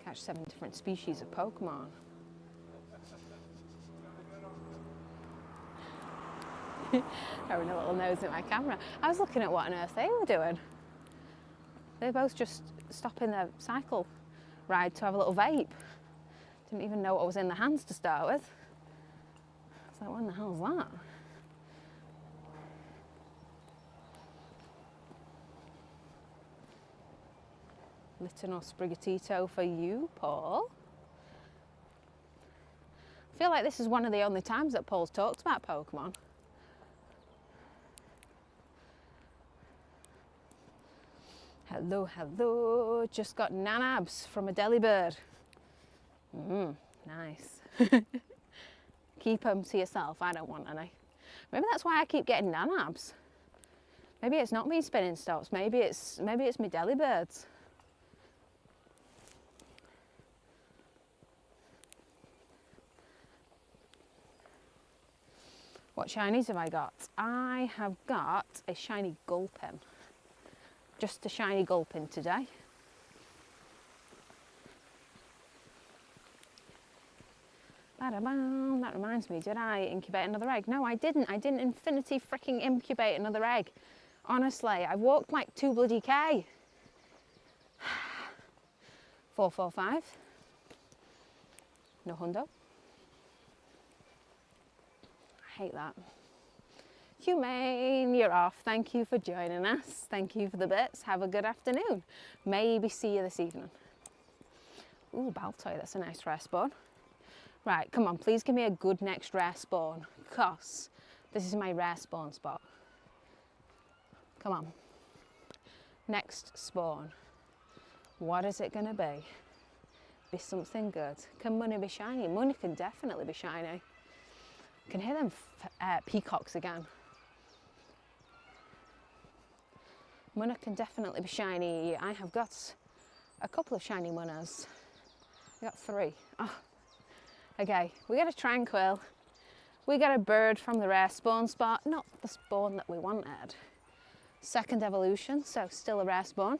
Catch 7 different species of Pokemon. Having a little nose at my camera. I was looking at what on earth they were doing. They both just stopping their cycle ride to have a little vape. Didn't even know what was in the hands to start with. It's like, when the hell's that? Little Sprigatito for you, Paul. I feel like this is one of the only times that Paul's talked about Pokemon. Hello, hello. Just got nanabs from a delibird. Nice. Keep them to yourself. I don't want any. Maybe that's why I keep getting nanabs. Maybe it's not me spinning stops. Maybe it's my delibirds. What shinies have I got? I have got a shiny Gulpin. Just a shiny Gulpin today. That reminds me, did I incubate another egg? No, I didn't. I didn't infinity freaking incubate another egg. Honestly, I walked like 2 bloody K. 445. No hundo. I hate that. Humane, you're off. Thank you for joining us. Thank you for the bits. Have a good afternoon. Maybe see you this evening. Ooh, Baltoy, that's a nice rare spawn. Right, come on, please give me a good next rare spawn, because this is my rare spawn spot. Come on. Next spawn. What is it going to be? Be something good. Can money be shiny? Money can definitely be shiny. I can hear them peacocks again. Munna can definitely be shiny. I have got a couple of shiny Munnas. I got 3. Oh. Okay, we got a Tranquil. We got a bird from the rare spawn spot. Not the spawn that we wanted. Second evolution, so still a rare spawn.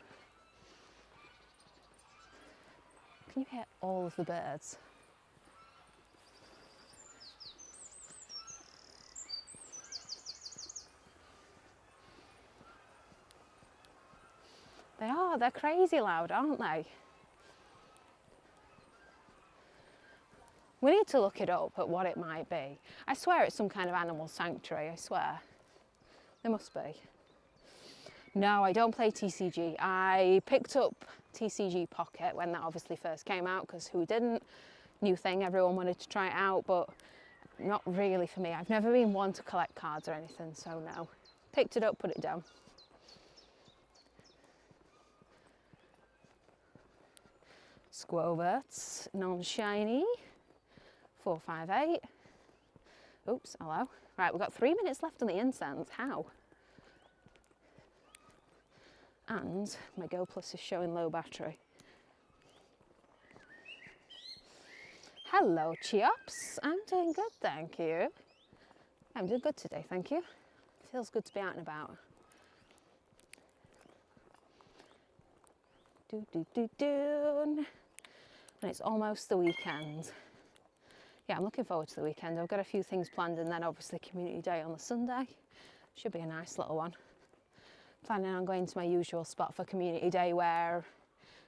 Can you hear all of the birds? They are, they're crazy loud, aren't they? We need to look it up at what it might be. I swear it's some kind of animal sanctuary, I swear. There must be. No, I don't play TCG. I picked up TCG Pocket when that obviously first came out, because who didn't? New thing, everyone wanted to try it out, but not really for me. I've never been one to collect cards or anything, so no. Picked it up, put it down. Squoverts, non-shiny, 458. Oops, hello. Right, we've got 3 minutes left on the incense. How? And my Go Plus is showing low battery. Hello, Cheops. I'm doing good, thank you. I'm doing good today, thank you. Feels good to be out and about. And it's almost the weekend. Yeah, I'm looking forward to the weekend. I've got a few things planned, and then obviously community day on the Sunday. Should be a nice little one. Planning on going to my usual spot for community day, where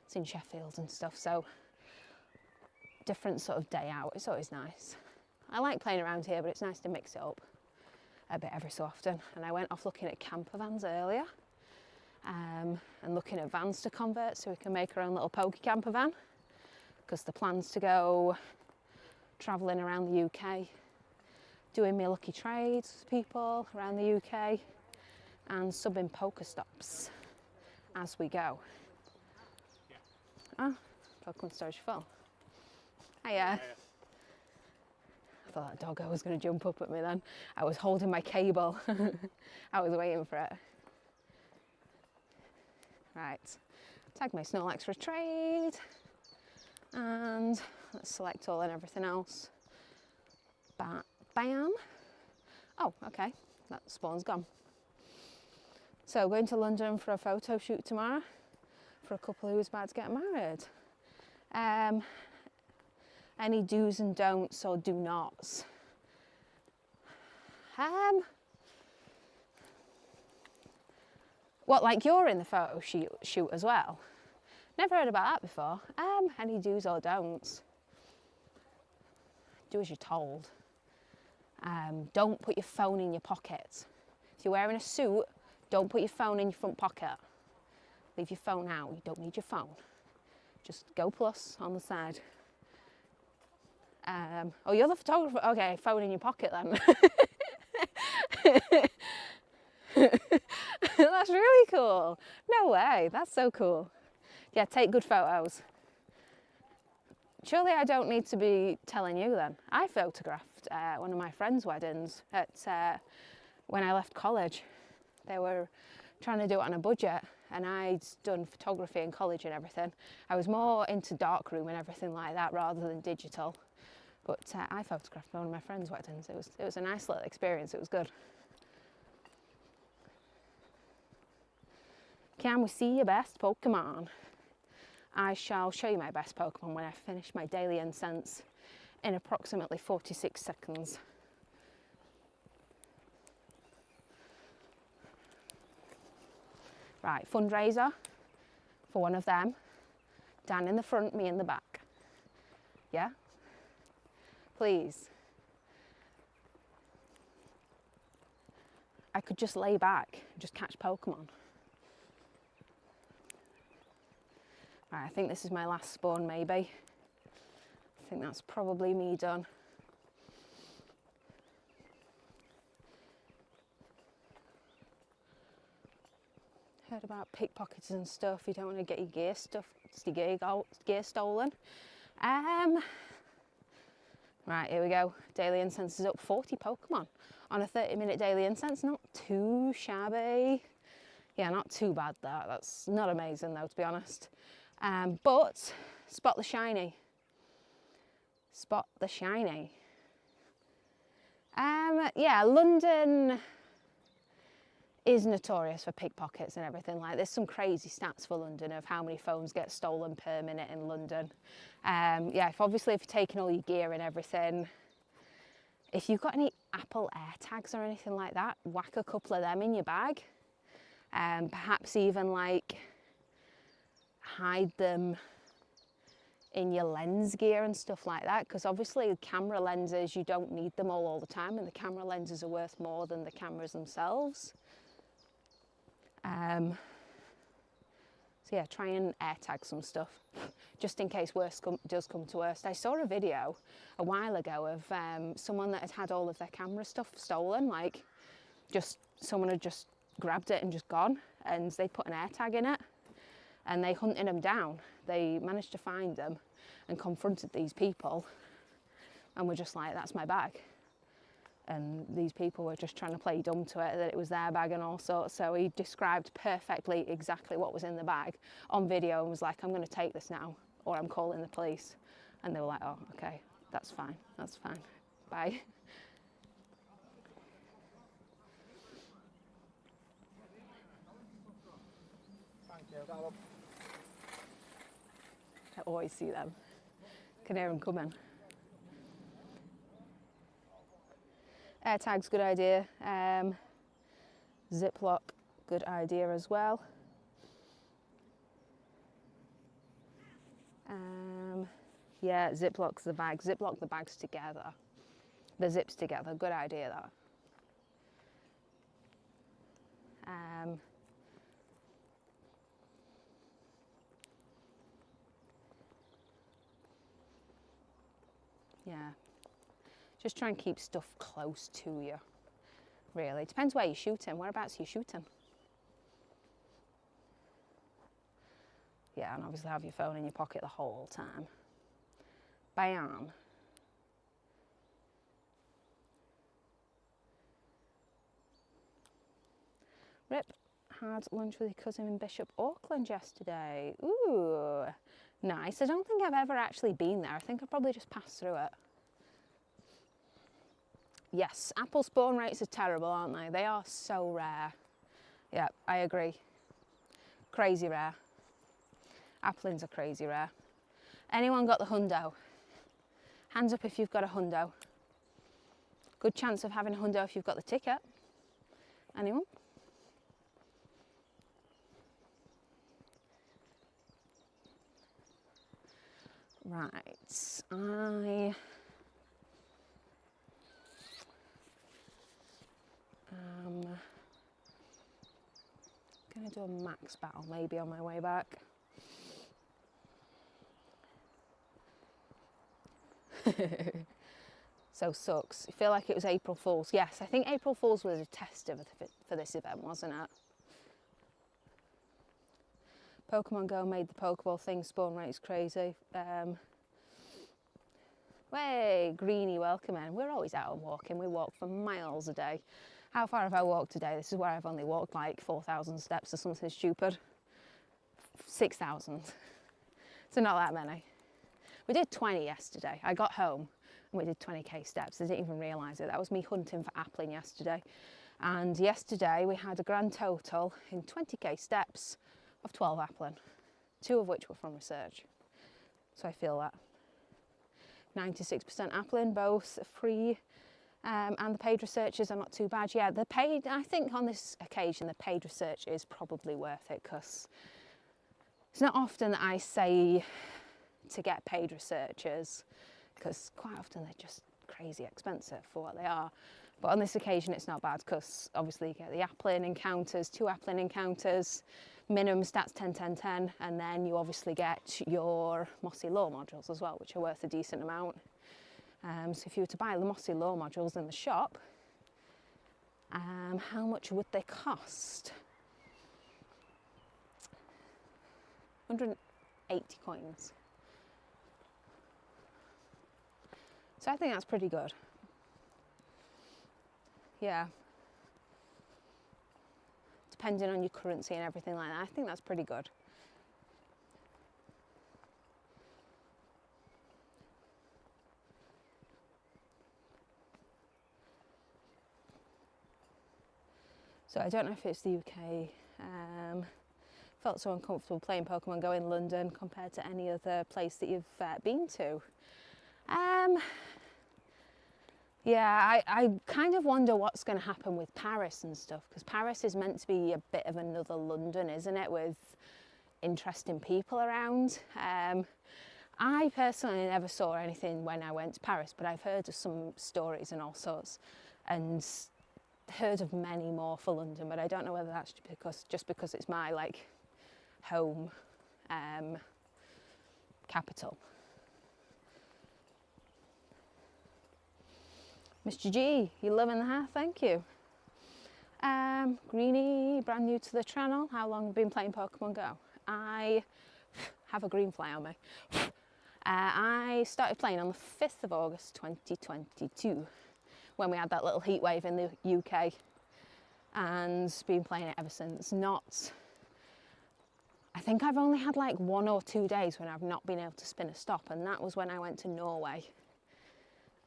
it's in Sheffield and stuff, so different sort of day out. It's always nice. I like playing around here, but it's nice to mix it up a bit every so often. And I went off looking at camper vans earlier, and looking at vans to convert so we can make our own little Poke camper van, because the plans to go travelling around the UK, doing my lucky trades with people around the UK, and subbing Pokestops as we go. Oh, Pokemon storage full. Hiya. I thought that doggo was going to jump up at me then. I was holding my cable. I was waiting for it. Right, tag my Snorlax for a trade. And let's select all and everything else. Bam. Oh, okay, that spawn's gone. So going to London for a photo shoot tomorrow for a couple who's about to get married. Any do's and don'ts or do nots? What, like you're in the photo shoot as well? Never heard about that before. Any do's or don'ts? Do as you're told. Don't put your phone in your pocket. If you're wearing a suit, don't put your phone in your front pocket. Leave your phone out, you don't need your phone. Just go plus on the side. Oh, you're the photographer? Okay, phone in your pocket then. That's really cool. No way, that's so cool. Yeah, take good photos. Surely I don't need to be telling you then. I photographed one of my friends' weddings when I left college. They were trying to do it on a budget, and I'd done photography in college and everything. I was more into darkroom and everything like that rather than digital. But I photographed one of my friends' weddings. It was a nice little experience. It was good. Can we see your best Pokemon? I shall show you my best Pokemon when I finish my daily incense in approximately 46 seconds. Right, fundraiser for one of them. Dan in the front, me in the back. Yeah? Please. I could just lay back and just catch Pokemon. Right, I think this is my last spawn maybe. I think that's probably me done. Heard about pickpockets and stuff. You don't want to get your gear stolen. Right, here we go. Daily incense is up. 40 Pokemon on a 30-minute daily incense. Not too shabby. Yeah, not too bad that. That's not amazing though, to be honest. But spot the shiny. Spot the shiny. Yeah, London is notorious for pickpockets and everything. Like, there's some crazy stats for London of how many phones get stolen per minute in London. Yeah, obviously if you're taking all your gear and everything, if you've got any Apple AirTags or anything like that, whack a couple of them in your bag. Perhaps even like hide them in your lens gear and stuff like that, because obviously camera lenses, you don't need them all the time, and the camera lenses are worth more than the cameras themselves. So yeah, try and AirTag some stuff, just in case worst does come to worst. I saw a video a while ago of someone that had had all of their camera stuff stolen, like someone had just grabbed it and just gone, and they put an AirTag in it, and they hunted them down. They managed to find them and confronted these people, and were just like, that's my bag. And these people were just trying to play dumb to it, that it was their bag and all sorts. So he described perfectly exactly what was in the bag on video and was like, I'm going to take this now, or I'm calling the police. And they were like, oh, okay, that's fine, bye. I always see them. Can hear them coming. AirTags, good idea. Ziploc, good idea as well. Yeah, Ziploc's the bag. Ziploc the bags together. The zips together, good idea that. Yeah. Just try and keep stuff close to you, really. It depends where you're shooting. Whereabouts are you shooting? Yeah, and obviously have your phone in your pocket the whole time. Bam. Rip had lunch with your cousin in Bishop Auckland yesterday. Ooh, nice. I don't think I've ever actually been there. I think I probably just passed through it. Yes, apple spawn rates are terrible, aren't they? They are so rare. Yeah, I agree. Crazy rare. Applings are crazy rare. Anyone got the hundo? Hands up if you've got a hundo. Good chance of having a hundo if you've got the ticket. Anyone? Right, do a max battle maybe on my way back. So sucks. I feel like it was April Fool's. Yes, I think April Fool's was a tester for this event, wasn't it? Pokemon Go made the Pokeball thing spawn rates crazy. Way, Greenie, welcome in. We're always out and walking. We walk for miles a day. How far have I walked today? This is where I've only walked like 4,000 steps or something stupid. 6,000. So not that many. We did 20 yesterday. I got home and we did 20k steps. I didn't even realise it. That was me hunting for appling yesterday. And yesterday we had a grand total in 20k steps of 12 appling, 2 of which were from research. So I feel that. 96% appling, both free and the paid researches are not too bad. Yeah, the paid, I think on this occasion, the paid research is probably worth it because it's not often that I say to get paid researchers because quite often they're just crazy expensive for what they are. But on this occasion, it's not bad because obviously you get the appling encounters, 2 appling encounters, minimum stats 10, 10, 10, and then you obviously get your Mossy Lore modules as well, which are worth a decent amount. So if you were to buy the Mossy Lore modules in the shop, how much would they cost? 180 coins. So I think that's pretty good. Yeah. Depending on your currency and everything like that, I think that's pretty good. So I don't know if it's the UK. Felt so uncomfortable playing Pokemon Go in London compared to any other place that you've been to. Yeah, I kind of wonder what's going to happen with Paris and stuff, because Paris is meant to be a bit of another London, isn't it, with interesting people around. I personally never saw anything when I went to Paris, but I've heard of some stories and all sorts, and heard of many more for London, but I don't know whether that's just because it's my like home capital. Mr. G, you loving the hair? Thank you. Greenie, brand new to the channel. How long have you been playing Pokemon Go? I have a green fly on me. I started playing on the 5th of August 2022 when we had that little heat wave in the UK, and been playing it ever since. I think I've only had like 1 or 2 days when I've not been able to spin a stop, and that was when I went to Norway.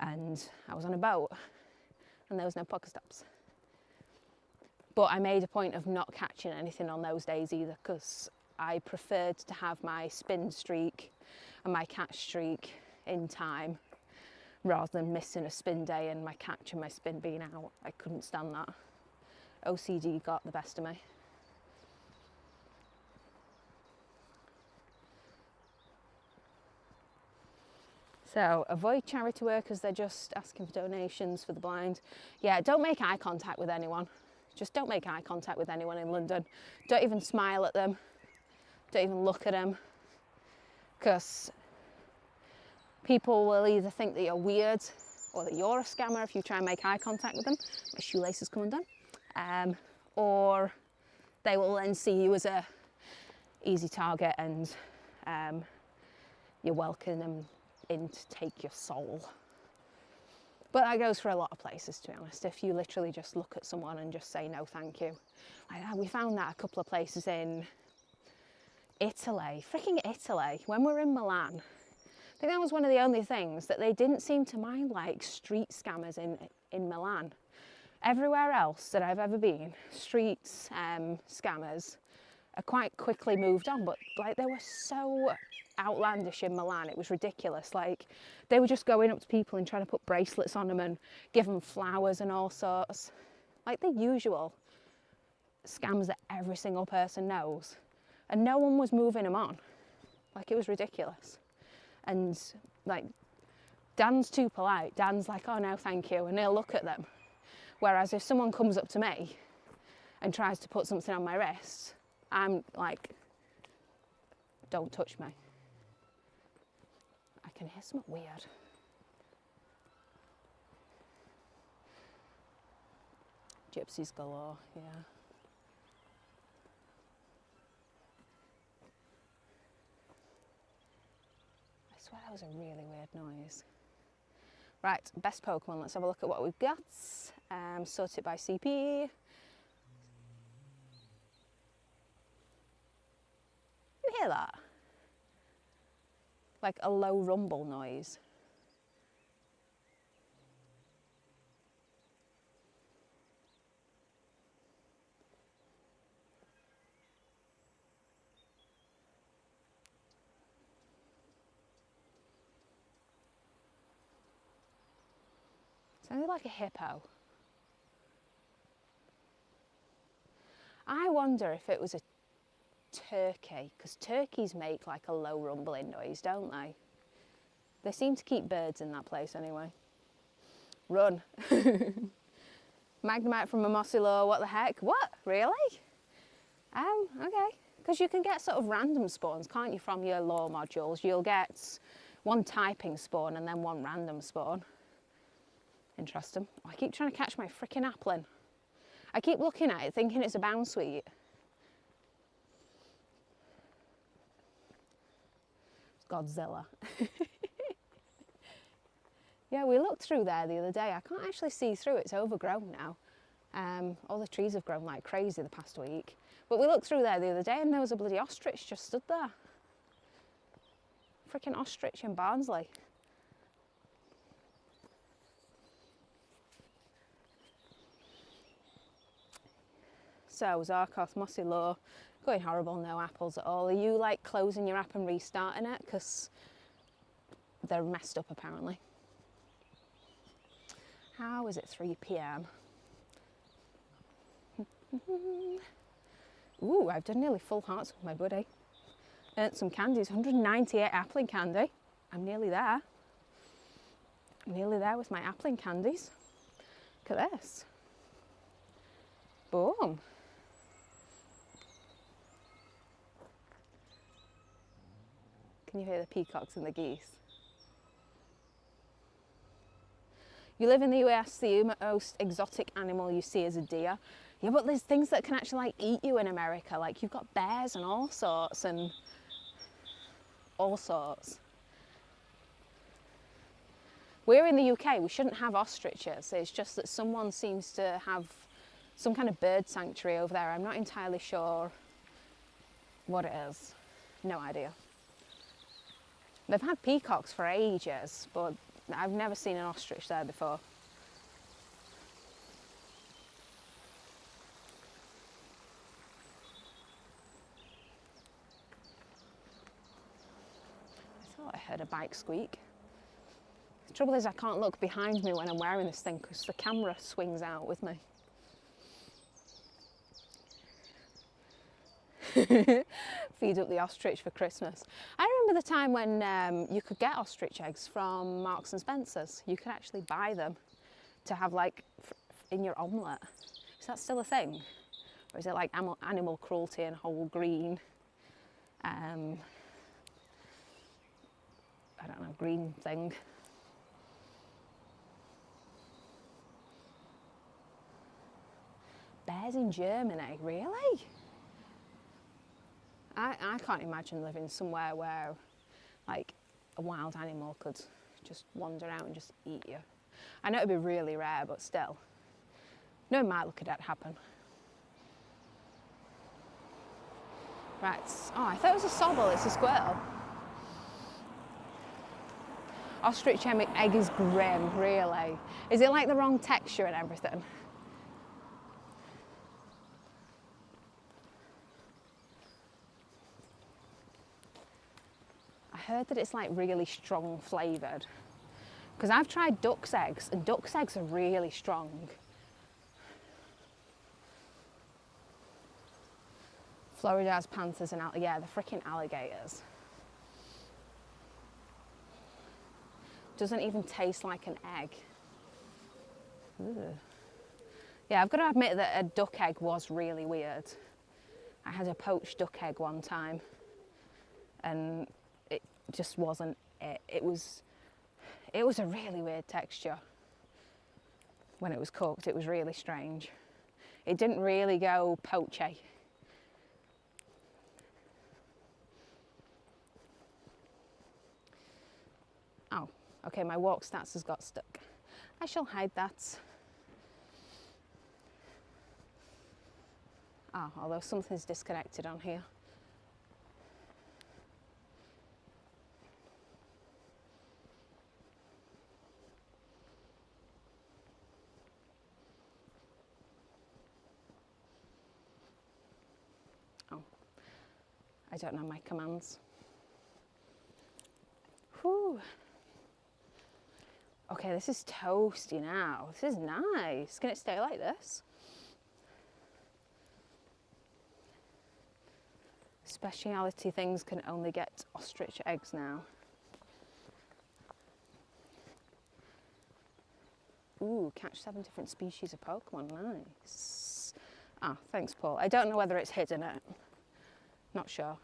And I was on a boat and there was no Pokestops. But I made a point of not catching anything on those days either, because I preferred to have my spin streak and my catch streak in time rather than missing a spin day and my catch and my spin being out. I couldn't stand that. OCD got the best of me. So avoid charity workers, they're just asking for donations for the blind. Yeah, don't make eye contact with anyone. Just don't make eye contact with anyone in London. Don't even smile at them. Don't even look at them. Because people will either think that you're weird or that you're a scammer if you try and make eye contact with them. My shoelace is coming down. Or they will then see you as a easy target and you're welcoming them in to take your soul. But that goes for a lot of places, to be honest. If you literally just look at someone and just say no thank you. We found that a couple of places in Italy, freaking Italy, when we were in Milan. I think that was one of the only things that they didn't seem to mind, like street scammers in Milan. Everywhere else that I've ever been, streets scammers are quite quickly moved on, but like they were so outlandish in Milan, it was ridiculous. Like they were just going up to people and trying to put bracelets on them and give them flowers and all sorts, like the usual scams that every single person knows, and no one was moving them on. Like it was ridiculous. And like Dan's too polite. Dan's like, oh no thank you, and he'll look at them. Whereas if someone comes up to me and tries to put something on my wrist, I'm like, don't touch me. I can hear something weird. Gypsies galore, yeah. I swear that was a really weird noise. Right, best Pokemon. Let's have a look at what we've got. Sort it by CP. You hear that? Like a low rumble noise. Sounded like a hippo. I wonder if it was a turkey, because turkeys make like a low rumbling noise, don't they? They seem to keep birds in that place anyway. Run. Magnemite from a mossy low, what the heck? What? Really? Okay. Because you can get sort of random spawns, can't you, from your lore modules? You'll get one typing spawn and then one random spawn. Interesting. Oh, I keep trying to catch my freaking applin. I keep looking at it thinking it's a bounce sweet. It's Godzilla. Yeah, we looked through there the other day. I can't actually see through. It's overgrown now. All the trees have grown like crazy the past week. But we looked through there the other day and there was a bloody ostrich just stood there. Freaking ostrich in Barnsley. So, Zarkoth, Mossy Low, going horrible, no apples at all. Are you like closing your app and restarting it? Because they're messed up apparently. How is it 3 PM? Ooh, I've done nearly full hearts with my buddy. Earned some candies, 198 appling candy. I'm nearly there. I'm nearly there with my appling candies. Look at this. Boom. Can you hear the peacocks and the geese? You live in the US, the most exotic animal you see is a deer. Yeah, but there's things that can actually like eat you in America. Like you've got bears and all sorts and all sorts. We're in the UK, we shouldn't have ostriches. It's just that someone seems to have some kind of bird sanctuary over there. I'm not entirely sure what it is. No idea. They've had peacocks for ages, but I've never seen an ostrich there before. I thought I heard a bike squeak. The trouble is I can't look behind me when I'm wearing this thing because the camera swings out with me. Feed up the ostrich for Christmas. I remember the time when you could get ostrich eggs from Marks and Spencer's. You could actually buy them to have like in your omelette. Is that still a thing? Or is it like animal cruelty and whole green? I don't know, green thing. Bears in Germany, really? I can't imagine living somewhere where like a wild animal could just wander out and just eat you. I know it'd be really rare, but still. No one might look at that happen. Right, oh, I thought it was a sobble, it's a squirrel. Ostrich egg is grim, really. Is it like the wrong texture and everything? I heard that it's like really strong flavoured. Because I've tried duck's eggs and duck's eggs are really strong. Florida has panthers and yeah, the freaking alligators. Doesn't even taste like an egg. Ugh. Yeah, I've got to admit that a duck egg was really weird. I had a poached duck egg one time and it just wasn't it. It was a really weird texture when it was cooked. It was really strange. It didn't really go poachy. Oh, okay, my walk stats has got stuck. I shall hide that. Oh, although something's disconnected on here. Oh, I don't know my commands. Whew. Okay, this is toasty now. This is nice. Can it stay like this? Speciality things can only get ostrich eggs now. Ooh, catch 7 different species of Pokemon. Nice. Ah, thanks, Paul. I don't know whether it's hidden it. Not sure.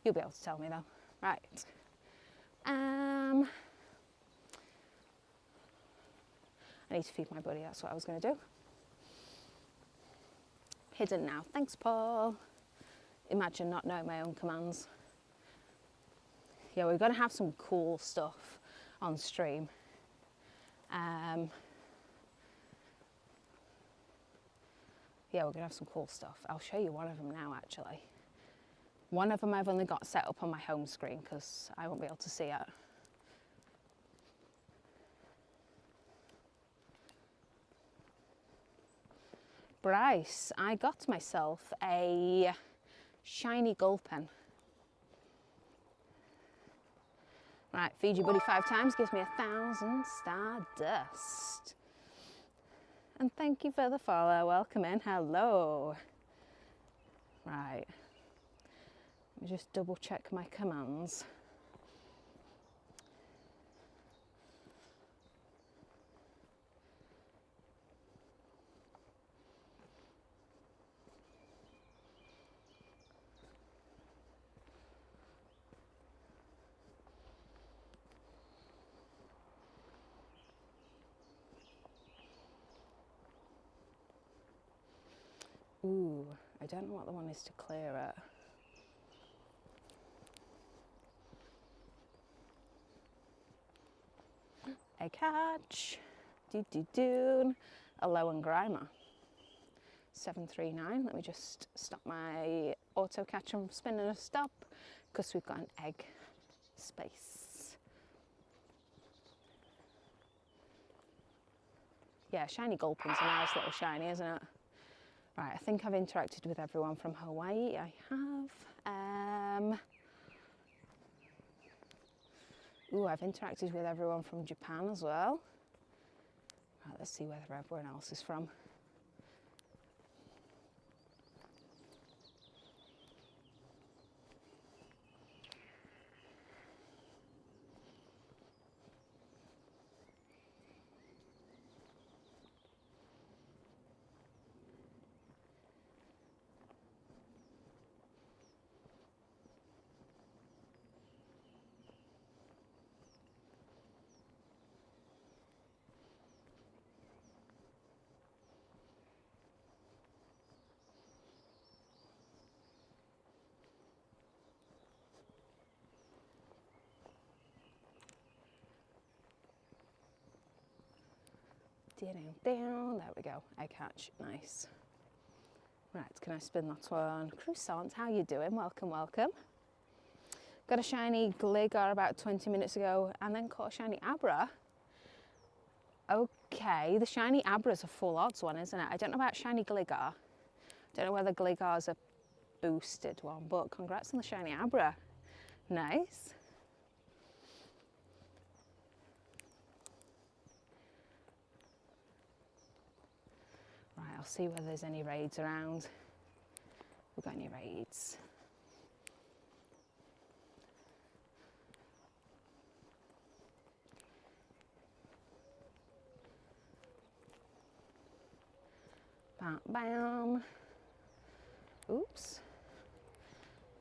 You'll be able to tell me though. Right. I need to feed my buddy, that's what I was going to do. Hidden now. Thanks, Paul. Imagine not knowing my own commands. Yeah, we're going to have some cool stuff on stream. Yeah, we're going to have some cool stuff. I'll show you one of them now, actually. One of them I've only got set up on my home screen because I won't be able to see it. Bryce, I got myself a shiny Gulpin. Right, feed your buddy 5 times, gives me 1,000 Stardust. And thank you for the follow, welcome in, hello. Right, let me just double check my commands. Ooh, I don't know what the one is to clear it. A catch. Do. A low and grimer. 739. Let me just stop my auto catch from spinning a stop because we've got an egg space. Yeah, shiny Gulpin's a nice little shiny, isn't it? Right, I think I've interacted with everyone from Hawaii. I have. Ooh, I've interacted with everyone from Japan as well. Right, let's see where everyone else is from. Down, there we go, I catch, nice. Right, can I spin that one? Croissant, how you doing? Welcome, welcome. Got a shiny Gligar about 20 minutes ago and then caught a shiny Abra. Okay, the shiny Abra's a full odds one, isn't it? I don't know about shiny Gligar. Don't know whether Gligar's a boosted one, but congrats on the shiny Abra. Nice. Right, I'll see whether there's any raids around. We've got any raids. Bam, bam. Oops.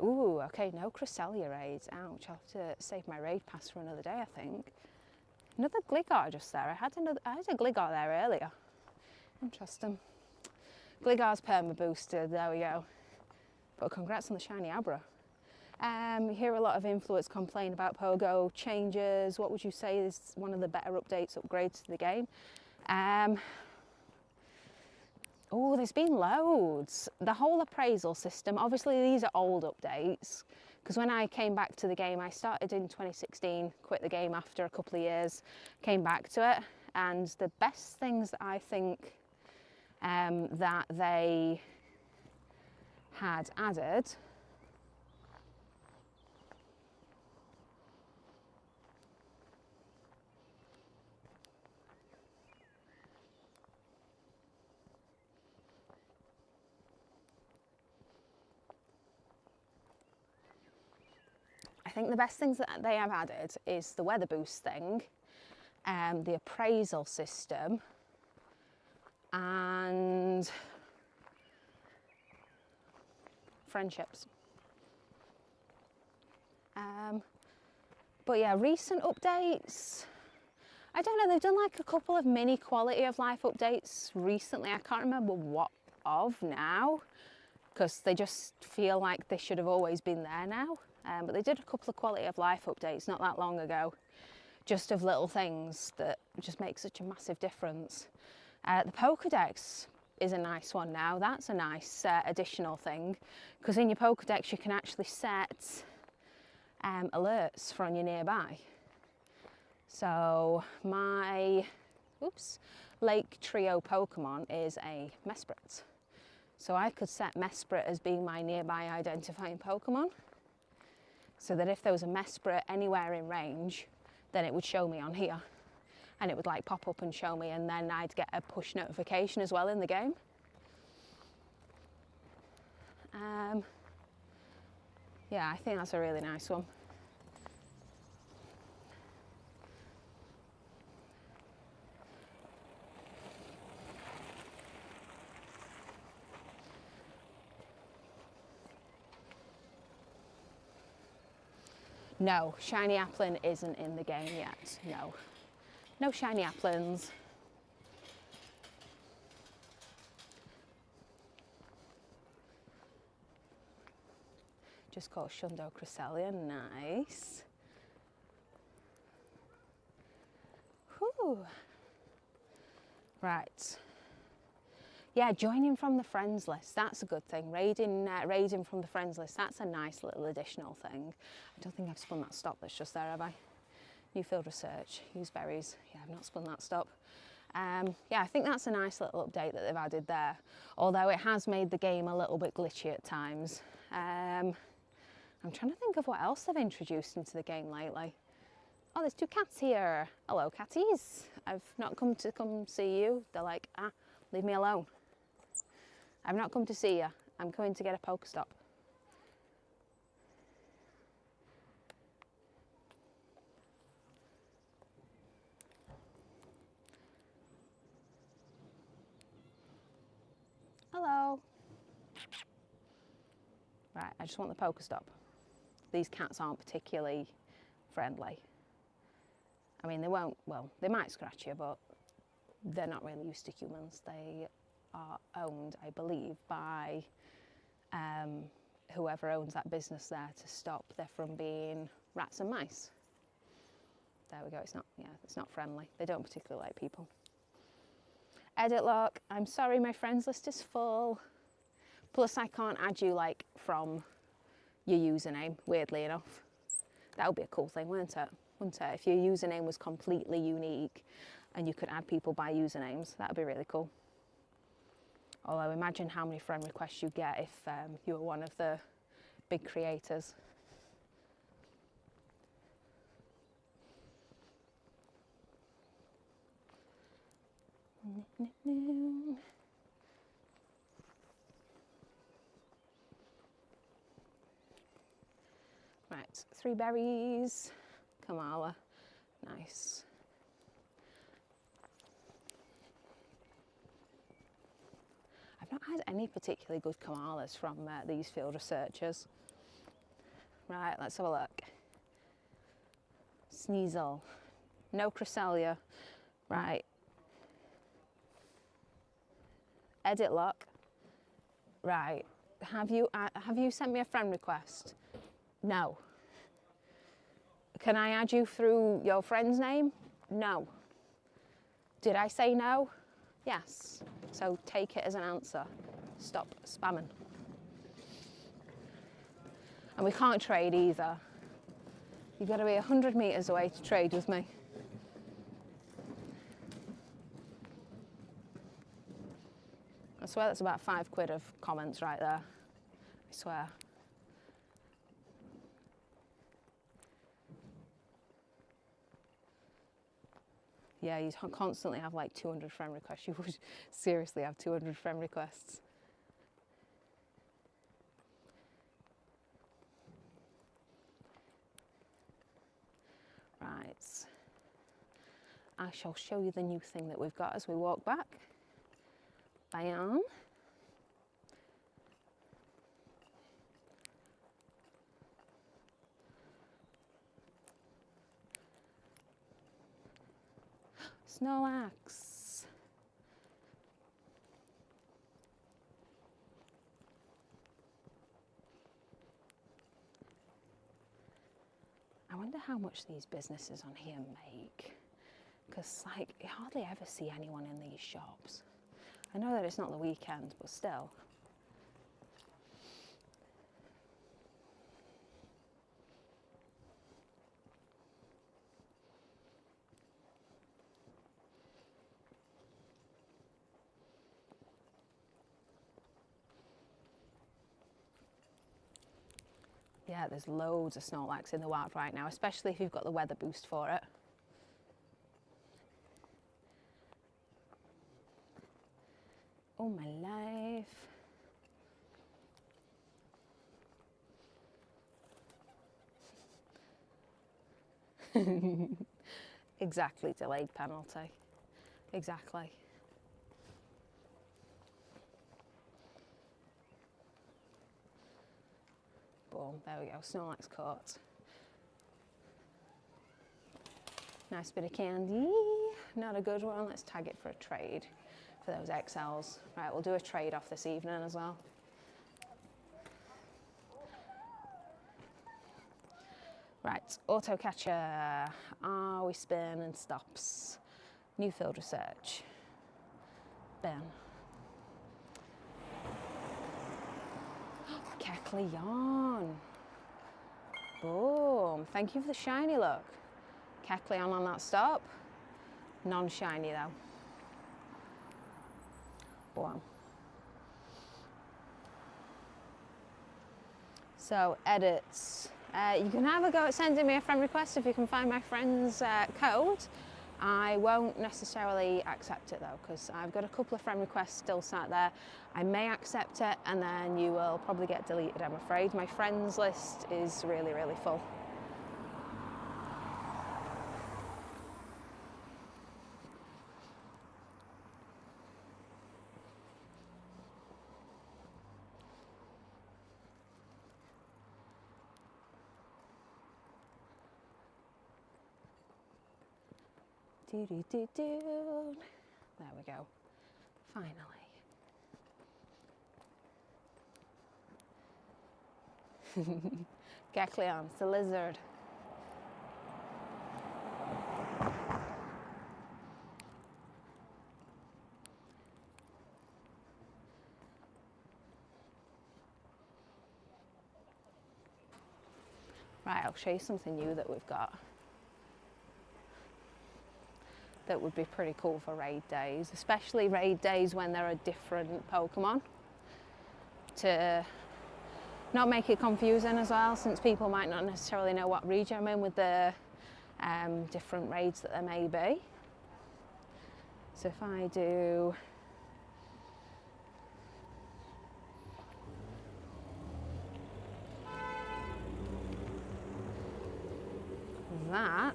Ooh, okay, no Cresselia raids. Ouch, I'll have to save my raid pass for another day, I think. Another Gligar just there. I had a Gligar there earlier. Interesting. Gligar's perma boosted, there we go. But congrats on the shiny Abra. You hear a lot of influencers complain about Pogo changes. What would you say is one of the better updates, upgrades to the game? Oh, there's been loads. The whole appraisal system, obviously these are old updates, because when I came back to the game, I started in 2016, quit the game after a couple of years, came back to it, and the best things that I think that they had added I think the best things that they have added is the weather boost thing, the appraisal system, and friendships. But yeah, recent updates, I don't know, they've done like a couple of mini quality of life updates recently. I can't remember what of now, because they just feel like they should have always been there now. But they did a couple of quality of life updates not that long ago, just of little things that just make such a massive difference. The Pokédex is a nice one now. That's a nice additional thing, because in your Pokédex you can actually set alerts from your nearby. So my Lake Trio Pokemon is a Mesprit. So I could set Mesprit as being my nearby identifying Pokemon, so that if there was a Mesprit anywhere in range, then it would show me on here. And it would like pop up and show me, and then I'd get a push notification as well in the game. Yeah, I think that's a really nice one. No, shiny Applin isn't in the game yet, no. No shiny Applins. Just called Shundo Cresselia, nice. Whew. Right. Yeah, joining from the friends list, that's a good thing. Raiding from the friends list, that's a nice little additional thing. I don't think I've spun that stop that's just there, have I? New field research, use berries. Yeah, I've not spun that stop. Yeah, I think that's a nice little update that they've added there, although it has made the game a little bit glitchy at times. I'm trying to think of what else they've introduced into the game lately. Oh, there's two cats here. Hello, catties. I've not come to see you. They're like, leave me alone. I've not come to see you. I'm coming to get a Pokestop. Hello. Right, I just want the Pokestop. These cats aren't particularly friendly. I mean, they won't, well, they might scratch you, but they're not really used to humans. They are owned, I believe, by whoever owns that business there to stop them from being rats and mice. There we go, it's not friendly. They don't particularly like people. Edit lock, I'm sorry, my friends list is full. Plus I can't add you like from your username, weirdly enough. That would be a cool thing, wouldn't it? Wouldn't it? If your username was completely unique and you could add people by usernames, that would be really cool. Although imagine how many friend requests you get if you were one of the big creators. Right, 3 berries, Kamala, nice. I've not had any particularly good kamalas from these field researchers. Right, let's have a look. Sneasel. No Cresselia. Right. Edit lock. Right. Have you sent me a friend request? No. Can I add you through your friend's name? No. Did I say no? Yes. So take it as an answer. Stop spamming. And we can't trade either. You've got to be 100 metres away to trade with me. I swear that's about £5 of comments right there. I swear. Yeah, you constantly have like 200 friend requests. You would seriously have 200 friend requests. Right. I shall show you the new thing that we've got as we walk back. Bam. Snorlax. I wonder how much these businesses on here make, because like you hardly ever see anyone in these shops. I know that it's not the weekend, but still. Yeah, there's loads of Snorlax in the wild right now, especially if you've got the weather boost for it. Oh my life. Exactly, delayed penalty. Exactly. Boom, there we go, Snorlax caught. Nice bit of candy. Not a good one, let's tag it for a trade for those XLs. Right, we'll do a trade off this evening as well. Right, auto catcher. Ah, we spin and stops. New field research. Bam. Kecleon. Boom. Thank you for the shiny look. Kecleon on that stop. Non-shiny though. Boom. So edits. You can have a go at sending me a friend request if you can find my friend's code. I won't necessarily accept it though, because I've got a couple of friend requests still sat there. I may accept it and then you will probably get deleted, I'm afraid. My friends list is really, really full. There we go. Finally. Kecleon, it's a lizard. Right, I'll show you something new that we've got. That would be pretty cool for raid days, especially raid days when there are different Pokemon, to not make it confusing as well, since people might not necessarily know what region I'm in with the different raids that there may be. So if I do that,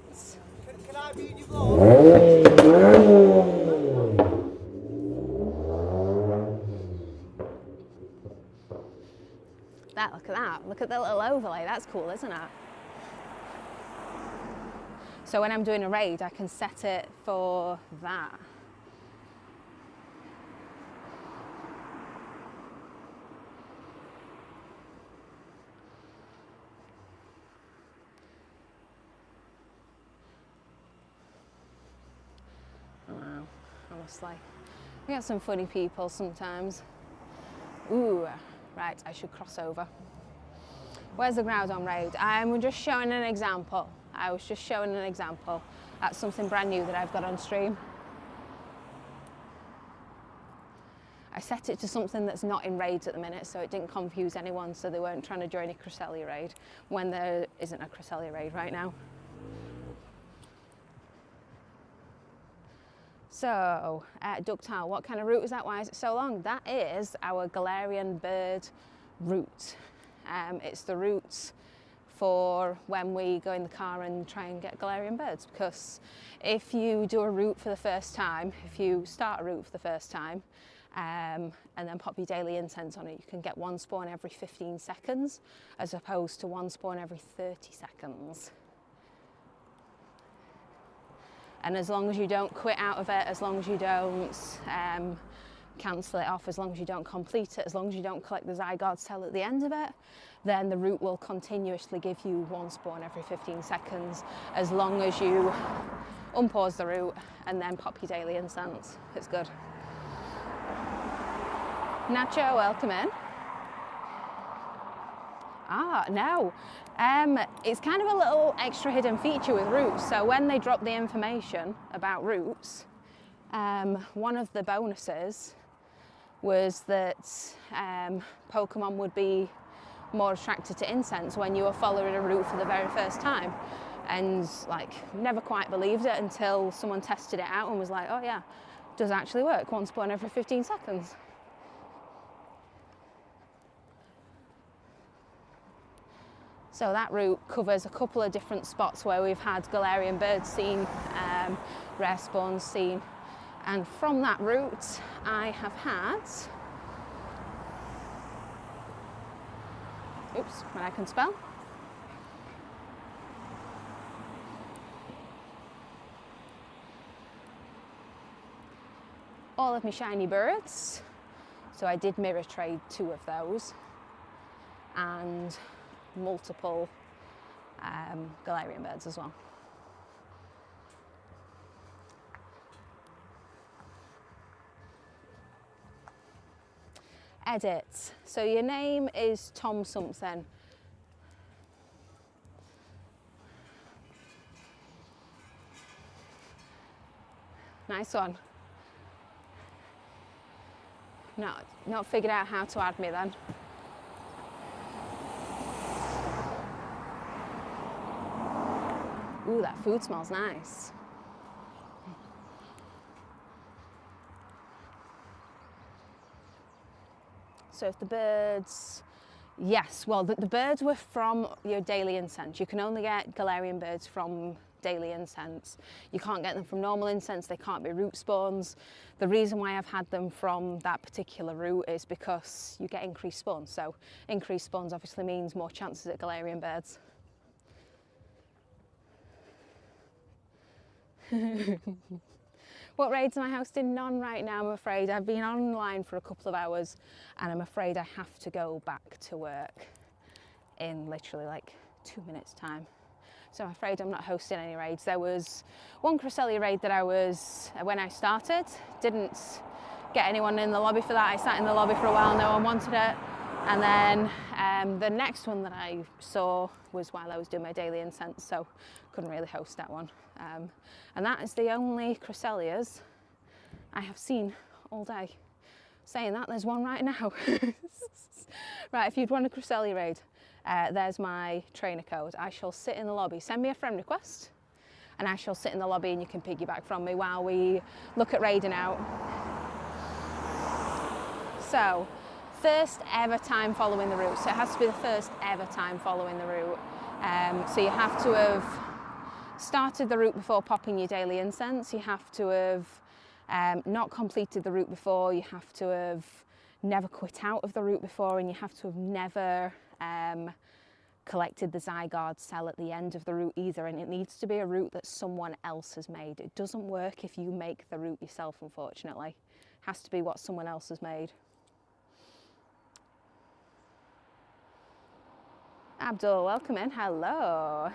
Can I be in your vlog? look at that. Look at the little overlay. That's cool, isn't it? So when I'm doing a raid, I can set it for that. Wow, honestly. We got some funny people sometimes. Ooh, right, I should cross over. Where's the Groudon raid? I'm just showing an example. I was just showing an example. That's something brand new that I've got on stream. I set it to something that's not in raids at the minute, so it didn't confuse anyone, so they weren't trying to join a Cresselia raid when there isn't a Cresselia raid right now. So, Ductile, what kind of route is that? Why is it so long? That is our Galarian bird route. It's the route for when we go in the car and try and get Galarian birds, because if you do a route for the first time, if you start a route for the first time and then pop your daily incense on it, you can get one spawn every 15 seconds as opposed to one spawn every 30 seconds. And as long as you don't quit out of it, as long as you don't cancel it off, as long as you don't complete it, as long as you don't collect the Zygarde cell at the end of it, then the route will continuously give you one spawn every 15 seconds, as long as you unpause the route and then pop your daily incense. It's good. Nacho, welcome in. Ah, no. It's kind of a little extra hidden feature with routes. So when they drop the information about routes, one of the bonuses was that Pokemon would be more attracted to incense when you were following a route for the very first time. And like, never quite believed it until someone tested it out and was like, oh yeah, it does actually work, one spawn every 15 seconds. So that route covers a couple of different spots where we've had Galarian birds seen, rare spawns seen. And from that route, I have had, oops, when I can spell. All of my shiny birds. So I did mirror trade 2 of those. And multiple Galarian birds as well. Edit. So your name is Tom something. Nice one. Not figured out how to add me then. Ooh, that food smells nice. So if the birds, yes, well the birds were from your daily incense. You can only get Galarian birds from daily incense. You can't get them from normal incense, they can't be root spawns. The reason why I've had them from that particular route is because you get increased spawns. So increased spawns obviously means more chances at Galarian birds. What raids am I hosting? None right now, I'm afraid. I've been online for a couple of hours and I'm afraid I have to go back to work in literally like 2 minutes time. So I'm afraid I'm not hosting any raids. There was one Cresselia raid that I was, when I started, didn't get anyone in the lobby for that. I sat in the lobby for a while, no one wanted it. And then the next one that I saw was while I was doing my daily incense, so couldn't really host that one. And that is the only Cresselias I have seen all day. Saying that, there's one right now. Right, if you'd want a Cresselia raid, there's my trainer code. I shall sit in the lobby. Send me a friend request and I shall sit in the lobby and you can piggyback from me while we look at raiding out. So, first ever time following the route. So it has to be the first ever time following the route. So you have to have started the route before popping your daily incense. You have to have not completed the route before. You have to have never quit out of the route before, and you have to have never collected the Zygarde cell at the end of the route either, and it needs to be a route that someone else has made. It doesn't work if you make the route yourself, unfortunately. It has to be what someone else has made. Abdul, welcome in. Hello.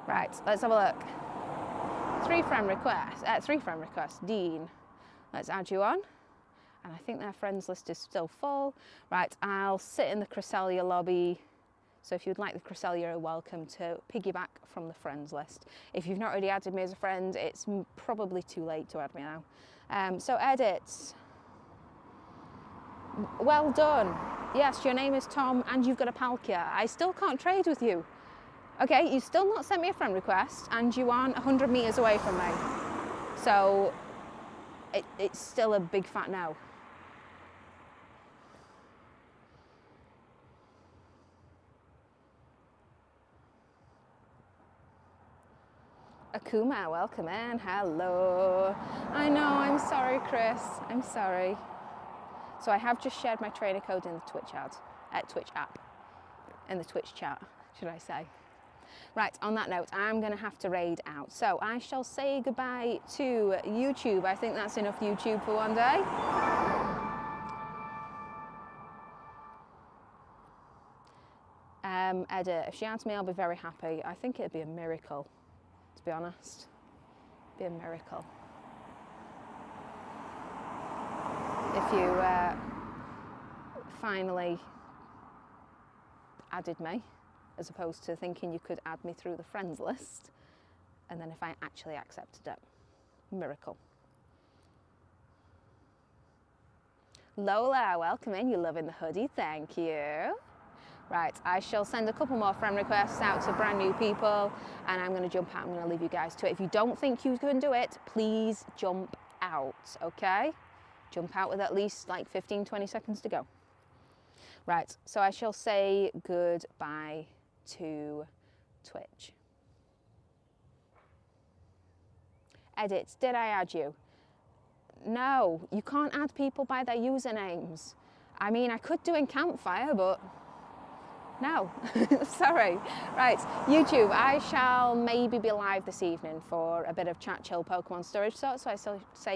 Right, let's have a look. Three friend requests. Dean, let's add you on. And I think their friends list is still full. Right, I'll sit in the Cresselia lobby. So if you'd like the Cresselia, you're welcome to piggyback from the friends list. If you've not already added me as a friend, it's probably too late to add me now. So edits. Well done. Yes, your name is Tom and you've got a Palkia. I still can't trade with you. Okay, you still not sent me a friend request and you aren't 100 meters away from me. So it's still a big fat no. Akuma, welcome in. Hello. I know, I'm sorry, Chris. I'm sorry. So I have just shared my trainer code in the Twitch app, in the Twitch chat, should I say. Right, on that note, I'm going to have to raid out. So I shall say goodbye to YouTube. I think that's enough YouTube for one day. Edit, if she adds me, I'll be very happy. I think it'd be a miracle. To be honest, be a miracle. If you finally added me, as opposed to thinking you could add me through the friends list, and then if I actually accepted it, miracle. Lola, welcome in. You're loving the hoodie, thank you. Right, I shall send a couple more friend requests out to brand new people and I'm going to jump out. I'm going to leave you guys to it. If you don't think you can do it, please jump out, okay? Jump out with at least like 15-20 seconds to go. Right, so I shall say goodbye to Twitch. Edit, did I add you? No, you can't add people by their usernames. I mean, I could do in Campfire, but no, sorry. Right, YouTube, I shall maybe be live this evening for a bit of chat, chill, Pokemon storage, so I shall say